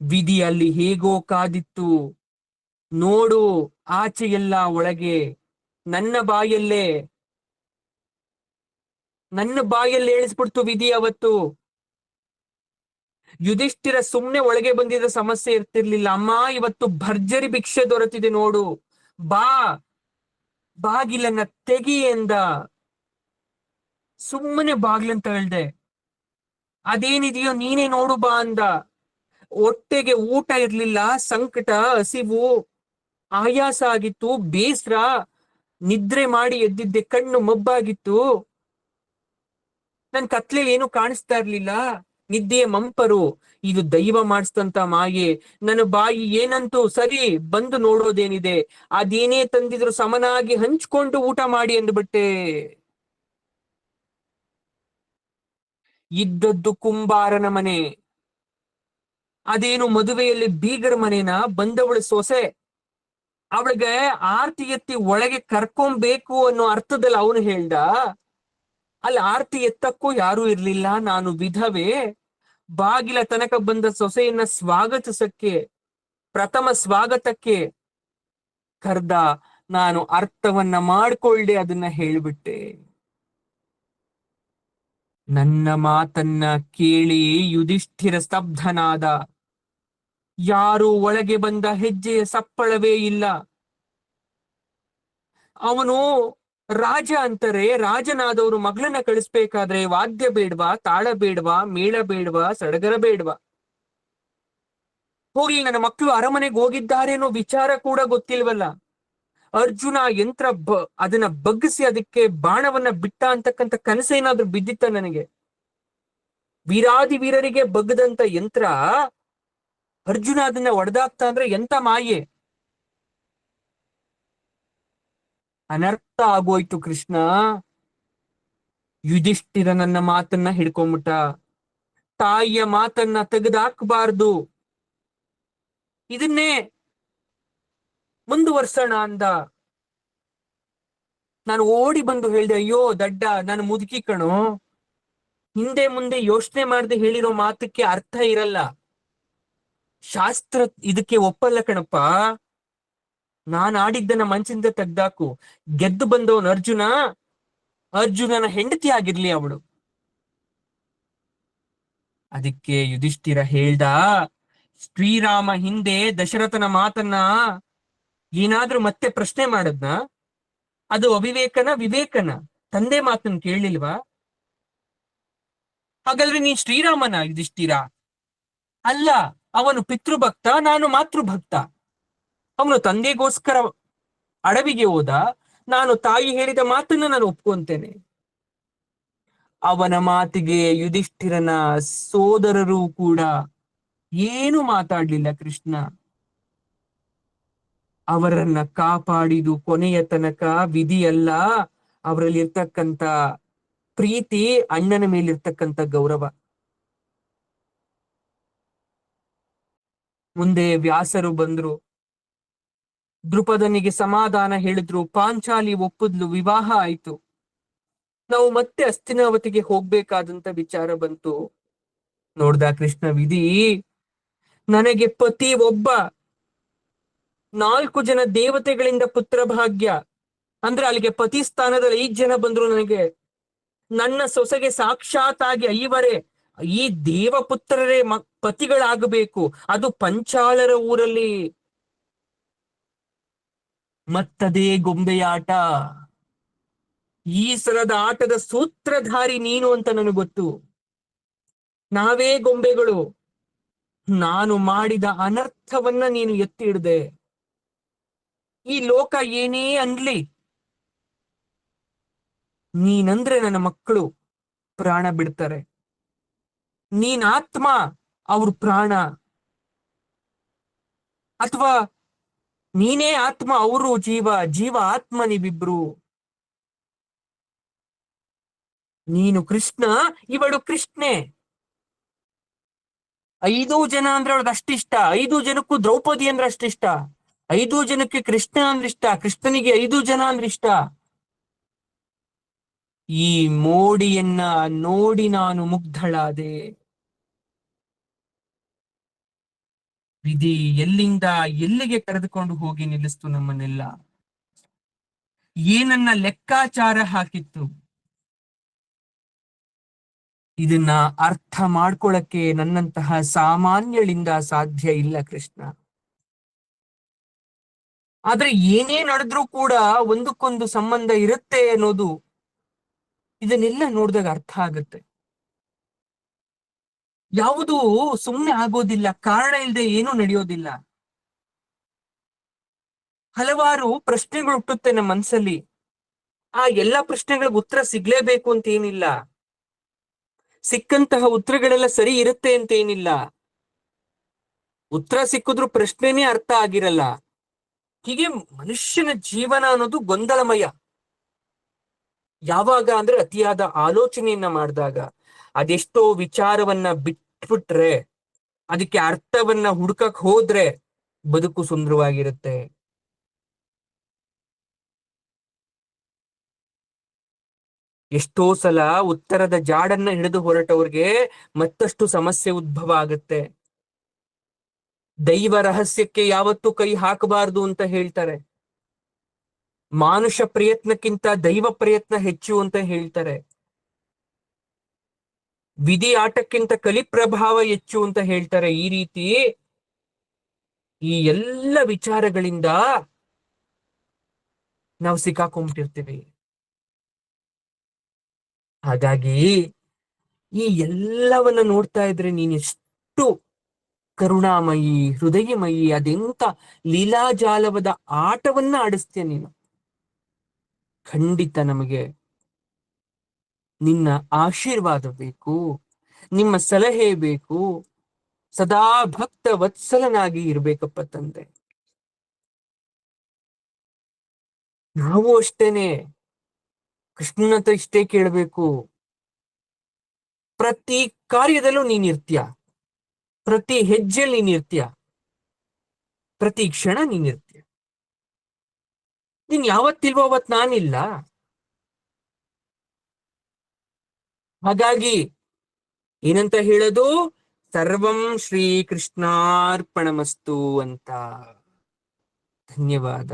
ವಿಧಿ ಅಲ್ಲಿ ಹೇಗೋ ಕಾದಿತ್ತು. ನೋಡು, ಆಚೆ ಎಲ್ಲ ಒಳಗೆ ನನ್ನ ಬಾಯಲ್ಲೇ ನನ್ನ ಬಾಯಲ್ಲಿ ಹೇಳಿಸ್ಬಿಡ್ತು ವಿಧಿ ಅವತ್ತು. ಯುಧಿಷ್ಠಿರ ಸುಮ್ನೆ ಒಳಗೆ ಬಂದಿದ್ದ ಸಮಸ್ಯೆ ಇರ್ತಿರ್ಲಿಲ್ಲ. ಅಮ್ಮ, ಇವತ್ತು ಭರ್ಜರಿ ಭಿಕ್ಷೆ ದೊರೆತಿದೆ ನೋಡು, ಬಾ, ಬಾಗಿಲನ್ನ ತೆಗಿ ಎಂದ. ಸುಮ್ಮನೆ ಬಾಗ್ಲಂತ ಹೇಳ್ದೆ. ಅದೇನಿದೆಯೋ ನೀನೇ ನೋಡು ಬಾ ಅಂದ. ಹೊಟ್ಟೆಗೆ ಊಟ ಇರ್ಲಿಲ್ಲ, ಸಂಕಟ, ಹಸಿವು, ಆಯಾಸ ಆಗಿತ್ತು, ಬೇಸರ. ನಿದ್ರೆ ಮಾಡಿ ಎದ್ದಿದ್ದೆ, ಕಣ್ಣು ಮಬ್ಬಾಗಿತ್ತು. ನನ್ ಕತ್ಲೆ ಏನು ಕಾಣಿಸ್ತಾ ಇರ್ಲಿಲ್ಲ, ನಿದ್ದೆಯ ಮಂಪರು. ಇದು ದೈವ ಮಾಡಿಸ್ತಂತ ಮಾಯೆ. ನನ್ನ ಬಾಯಿ ಏನಂತೂ ಸರಿ, ಬಂದು ನೋಡೋದೇನಿದೆ, ಅದೇನೇ ತಂದಿದ್ರು ಸಮನಾಗಿ ಹಂಚ್ಕೊಂಡು ಊಟ ಮಾಡಿ ಅಂದ್ಬಿಟ್ಟೆ. ಇದ್ದದ್ದು ಕುಂಬಾರನ ಮನೆ, ಅದೇನು ಮದುವೆಯಲ್ಲಿ ಬೀಗರ ಮನೆನ. ಬಂದವಳು ಸೊಸೆ, ಅವಳಿಗೆ ಆರ್ತಿ ಎತ್ತಿ ಒಳಗೆ ಕರ್ಕೊಂಬೇಕು ಅನ್ನೋ ಅರ್ಥದಲ್ಲಿ ಅವನು ಹೇಳ್ದ. ಅಲ್ಲಿ ಆರ್ತಿ ಎತ್ತಕ್ಕೂ ಯಾರೂ ಇರ್ಲಿಲ್ಲ, ನಾನು ವಿಧವೆ. ಬಾಗಿಲ ತನಕ ಬಂದ ಸೊಸೆಯನ್ನ ಸ್ವಾಗತಿಸಕ್ಕೆ, ಪ್ರಥಮ ಸ್ವಾಗತಕ್ಕೆ ಕರ್ದ. ನಾನು ಅರ್ಥವನ್ನ ಮಾಡ್ಕೊಳ್ದೆ ಅದನ್ನ ಹೇಳ್ಬಿಟ್ಟೆ. ನನ್ನ ಮಾತನ್ನ ಕೇಳಿ ಯುಧಿಷ್ಠಿರ ಸ್ತಬ್ಧನಾದ. ಯಾರು ಒಳಗೆ ಬಂದ ಹೆಜ್ಜೆಯ ಸಪ್ಪಳವೇ ಇಲ್ಲ. ಅವನು ರಾಜ ಅಂತಾರೆ. ರಾಜನಾದವರು ಮಗಳನ್ನ ಕಳಿಸ್ಬೇಕಾದ್ರೆ ವಾದ್ಯ ಬೇಡ್ವಾ, ತಾಳ ಬೇಡ್ವಾ, ಮೇಳ ಬೇಡ್ವಾ, ಸಡಗರ ಬೇಡ್ವಾ? ಹೋಗ್ಲಿ, ನನ್ನ ಮಕ್ಕಳು ಅರಮನೆಗೆ ಹೋಗಿದ್ದಾರೆ ಅನ್ನೋ ವಿಚಾರ ಕೂಡ ಗೊತ್ತಿಲ್ವಲ್ಲ. ಅರ್ಜುನ ಯಂತ್ರ ಅದನ್ನ ಬಗ್ಗಿಸಿ ಅದಕ್ಕೆ ಬಾಣವನ್ನ ಬಿಟ್ಟ ಅಂತಕ್ಕಂಥ ಕನಸೇನಾದ್ರೂ ಬಿದ್ದಿತ್ತ ನನಗೆ? ವೀರಾದಿ ವೀರರಿಗೆ ಬಗ್ಗದಂತ ಯಂತ್ರ ಅರ್ಜುನ ಅದನ್ನ ಒಡೆದಾಕ್ತಾ ಅಂದ್ರೆ ಎಂತ ಮಾಯೆ! ಅನರ್ಥ ಆಗೋಯ್ತು ಕೃಷ್ಣ. ಯುಧಿಷ್ಠಿರ ನನ್ನ ಮಾತನ್ನ ಹಿಡ್ಕೊಂಬಿಟ್ಟ. ತಾಯಿಯ ಮಾತನ್ನ ತೆಗೆದಾಕಬಾರ್ದು, ಇದನ್ನೇ ಮುಂದುವರ್ಸೋಣ ಅಂದ. ನಾನು ಓಡಿ ಬಂದು ಹೇಳ್ದೆ, ಅಯ್ಯೋ ದಡ್ಡ, ನಾನು ಮುದುಕಿ ಕಣೋ. ಹಿಂದೆ ಮುಂದೆ ಯೋಚನೆ ಮಾಡದೆ ಹೇಳಿರೋ ಮಾತಕ್ಕೆ ಅರ್ಥ ಇರಲ್ಲ. ಶಾಸ್ತ್ರ ಇದಕ್ಕೆ ಒಪ್ಪಲ್ಲ ಕಣಪ್ಪ. ನಾನ್ ಆಡಿದ್ದನ್ನ ಮನ್ಸಿಂದ ತೆಗ್ದಾಕು. ಗೆದ್ದು ಬಂದವನು ಅರ್ಜುನ, ಅರ್ಜುನನ ಹೆಂಡತಿ ಆಗಿರ್ಲಿ ಅವಳು. ಅದಕ್ಕೆ ಯುಧಿಷ್ಠಿರ ಹೇಳ್ದ, ಶ್ರೀರಾಮ ಹಿಂದೆ ದಶರಥನ ಮಾತನ್ನ ಏನಾದ್ರೂ ಮತ್ತೆ ಪ್ರಶ್ನೆ ಮಾಡದ್ನ? ಅದು ಅವಿವೇಕನ ವಿವೇಕನ? ತಂದೆ ಮಾತನ್ನ ಕೇಳಲಿಲ್ವಾ? ಹಾಗಾದ್ರೆ ನೀನ್ ಶ್ರೀರಾಮನ ಯುಧಿಷ್ಠಿರ? ಅಲ್ಲ, ಅವನು ಪಿತೃಭಕ್ತ, ನಾನು ಮಾತೃಭಕ್ತ. ಅವನು ತಂದೆಗೋಸ್ಕರ ಅಡವಿಗೆ ಹೋದ, ನಾನು ತಾಯಿ ಹೇಳಿದ ಮಾತನ್ನ ನಾನು ಒಪ್ಕೊಂತೇನೆ. ಅವನ ಮಾತಿಗೆ ಯುಧಿಷ್ಠಿರನ ಸೋದರರು ಕೂಡ ಏನು ಮಾತಾಡ್ಲಿಲ್ಲ ಕೃಷ್ಣ. ಅವರನ್ನ ಕಾಪಾಡಿದು ಕೊನೆಯ ತನಕ ವಿಧಿಯಲ್ಲ, ಅವರಲ್ಲಿ ಇರ್ತಕ್ಕಂಥ ಪ್ರೀತಿ, ಅಣ್ಣನ ಮೇಲಿರ್ತಕ್ಕಂಥ ಗೌರವ. ಮುಂದೆ ವ್ಯಾಸರು ಬಂದ್ರು, ದೃಪದನಿಗೆ ಸಮಾಧಾನ ಹೇಳಿದ್ರು, ಪಾಂಚಾಲಿ ಒಪ್ಪದ್ಲು, ವಿವಾಹ ಆಯ್ತು. ನಾವು ಮತ್ತೆ ಹಸ್ತಿನಾವತಿಗೆ ಹೋಗ್ಬೇಕಾದಂತ ವಿಚಾರ ಬಂತು. ನೋಡ್ದ ಕೃಷ್ಣ ವಿಧಿ, ನನಗೆ ಪತಿ ಒಬ್ಬ, 4 ಜನ ದೇವತೆಗಳಿಂದ ಪುತ್ರ ಭಾಗ್ಯ. ಅಂದ್ರೆ ಅಲ್ಲಿಗೆ ಪತಿ ಸ್ಥಾನದಲ್ಲಿ 5 ಜನ ಬಂದ್ರು ನನಗೆ. ನನ್ನ ಸೊಸೆಗೆ ಸಾಕ್ಷಾತ್ ಆಗಿ 5 ಈ ದೇವಪುತ್ರರೇ ಪತಿಗಳಾಗಬೇಕು, ಅದು ಪಂಚಾಲರ ಊರಲ್ಲಿ. ಮತ್ತದೇ ಗೊಂಬೆಯಾಟ. ಈ ಸಲದ ಆಟದ ಸೂತ್ರಧಾರಿ ನೀನು ಅಂತ ನನಗೆ ಗೊತ್ತು. ನಾವೇ ಗೊಂಬೆಗಳು. ನಾನು ಮಾಡಿದ ಅನರ್ಥವನ್ನ ನೀನು ಎತ್ತಿ ಹಿಡ್ದೆ. ಈ ಲೋಕ ಏನೇ ಅನ್ಲಿ, ನೀನಂದ್ರೆ ನನ್ನ ಮಕ್ಕಳು ಪ್ರಾಣ ಬಿಡ್ತಾರೆ. ನೀನ್ ಆತ್ಮ, ಅವ್ರ ಪ್ರಾಣ. ಅಥವಾ ನೀನೇ ಆತ್ಮ, ಅವರು ಜೀವ, ಜೀವ ಆತ್ಮ, ನೀವಿಬ್ರು. ನೀನು ಕೃಷ್ಣ, ಇವಳು ಕೃಷ್ಣೆ. 5 ಜನ ಅಂದ್ರೆ ಅವಳಗ್ ಅಷ್ಟಿಷ್ಟ. 5 ಜನಕ್ಕೂ ದ್ರೌಪದಿ ಅಂದ್ರೆ ಅಷ್ಟಿಷ್ಟ. 5 ಜನಕ್ಕೆ ಕೃಷ್ಣ ಅಂದ್ರೆ ಇಷ್ಟ, ಕೃಷ್ಣನಿಗೆ 5 ಜನ ಅಂದ್ರೆ ಇಷ್ಟ. ಈ ಮೋಡಿಯನ್ನ ನೋಡಿ ನಾನು ಮುಗ್ಧಳಾದೆ. ವಿಧಿ ಎಲ್ಲಿಂದ ಎಲ್ಲಿಗೆ ಕರೆದುಕೊಂಡು ಹೋಗಿ ನಿಲ್ಲಿಸ್ತು ನಮ್ಮನ್ನೆಲ್ಲ. ಏನನ್ನ ಲೆಕ್ಕಾಚಾರ ಹಾಕಿತ್ತು. ಇದನ್ನ ಅರ್ಥ ಮಾಡ್ಕೊಳಕ್ಕೆ ನನ್ನಂತಹ ಸಾಮಾನ್ಯಳಿಂದ ಸಾಧ್ಯ ಇಲ್ಲ ಕೃಷ್ಣ. ಆದ್ರೆ ಏನೇ ನಡೆದ್ರೂ ಕೂಡ ಒಂದಕ್ಕೊಂದು ಸಂಬಂಧ ಇರುತ್ತೆ ಅನ್ನೋದು ಇದನ್ನೆಲ್ಲ ನೋಡಿದಾಗ ಅರ್ಥ ಆಗುತ್ತೆ. ಯಾವುದೂ ಸುಮ್ಮನೆ ಆಗೋದಿಲ್ಲ, ಕಾರಣ ಇಲ್ಲದೆ ಏನೂ ನಡೆಯೋದಿಲ್ಲ. ಹಲವಾರು ಪ್ರಶ್ನೆಗಳು ಹುಟ್ಟುತ್ತೆ ನಮ್ಮ ಮನಸ್ಸಲ್ಲಿ. ಆ ಎಲ್ಲಾ ಪ್ರಶ್ನೆಗಳಿಗೆ ಉತ್ತರ ಸಿಗ್ಲೇಬೇಕು ಅಂತ ಏನಿಲ್ಲ. ಸಿಕ್ಕಂತಹ ಉತ್ತರಗಳೆಲ್ಲ ಸರಿ ಇರುತ್ತೆ ಅಂತ ಏನಿಲ್ಲ. ಉತ್ತರ ಸಿಕ್ಕಿದ್ರು ಪ್ರಶ್ನೆನೇ ಅರ್ಥ ಆಗಿರಲ್ಲ. ಹೀಗೆ ಮನುಷ್ಯನ ಜೀವನ ಅನ್ನೋದು ಗೊಂದಲಮಯ. ಯಾವಾಗ ಅಂದ್ರೆ ಅತಿಯಾದ ಆಲೋಚನೆಯನ್ನ ಮಾಡಿದಾಗ, ಅದೆಷ್ಟೋ ವಿಚಾರವನ್ನ ಬಿಟ್ಬಿಟ್ರೆ, ಅದಕ್ಕೆ ಅರ್ಥವನ್ನ ಹುಡುಕಕ್ ಹೋದ್ರೆ ಬದುಕು ಸುಂದರವಾಗಿರುತ್ತೆ. ಎಷ್ಟೋ ಸಲ ಉತ್ತರದ ಜಾಡನ್ನ ಹಿಡಿದು ಹೊರಟವ್ರಿಗೆ ಮತ್ತಷ್ಟು ಸಮಸ್ಯೆ ಉದ್ಭವ ಆಗುತ್ತೆ. ದೈವ ರಹಸ್ಯಕ್ಕೆ ಯಾವತ್ತೂ ಕೈ ಹಾಕಬಾರದು ಅಂತ ಹೇಳ್ತಾರೆ. ಮಾನುಷ ಪ್ರಯತ್ನಕ್ಕಿಂತ ದೈವ ಪ್ರಯತ್ನ ಹೆಚ್ಚು ಅಂತ ಹೇಳ್ತಾರೆ. ವಿಧಿ ಆಟಕ್ಕಿಂತ ಕಲಿ ಪ್ರಭಾವ ಹೆಚ್ಚು ಅಂತ ಹೇಳ್ತಾರೆ. ಈ ರೀತಿ ಈ ಎಲ್ಲ ವಿಚಾರಗಳಿಂದ ನಾವು ಸಿಕ್ಕಾಕೊಂಡ್ಬಿಟ್ಟಿರ್ತೀವಿ. ಹಾಗಾಗಿ ಈ ಎಲ್ಲವನ್ನ ನೋಡ್ತಾ ಇದ್ರೆ ನೀನ್ ಎಷ್ಟು ಕರುಣಾಮಯಿ, ಹೃದಯಮಯಿ, ಅದೆಂತ ಲೀಲಾಜಾಲವದ ಆಟವನ್ನ ಆಡಿಸ್ತೀಯ ನೀನು. ಖಂಡಿತ ನಮಗೆ ನಿನ್ನ ಆಶೀರ್ವಾದ ಬೇಕು, ನಿಮ್ಮ ಸಲಹೆ ಬೇಕು. ಸದಾ ಭಕ್ತ ವತ್ಸಲನಾಗಿ ಇರ್ಬೇಕಪ್ಪ ತಂದೆ. ನಾವು ಅಷ್ಟೇನೆ ಕೃಷ್ಣನ ಹತ್ರ ಇಷ್ಟೇ ಕೇಳಬೇಕು. ಪ್ರತಿ ಕಾರ್ಯದಲ್ಲೂ ನೀನಿರ್ತೀಯ, ಪ್ರತಿ ಹೆಜ್ಜೆಯಲ್ಲಿ ನೀನಿರ್ತೀಯ, ಪ್ರತಿ ಕ್ಷಣ ನೀನಿರ್ತೀಯ. ನೀನ್ ಯಾವತ್ತಿಲ್ವೋ ಅವತ್ ನಾನಿಲ್ಲ. ಹಾಗಾಗಿ ಏನಂತ ಹೇಳೋದು, ಸರ್ವಂ ಶ್ರೀ ಕೃಷ್ಣಾರ್ಪಣಮಸ್ತು ಅಂತ. ಧನ್ಯವಾದ.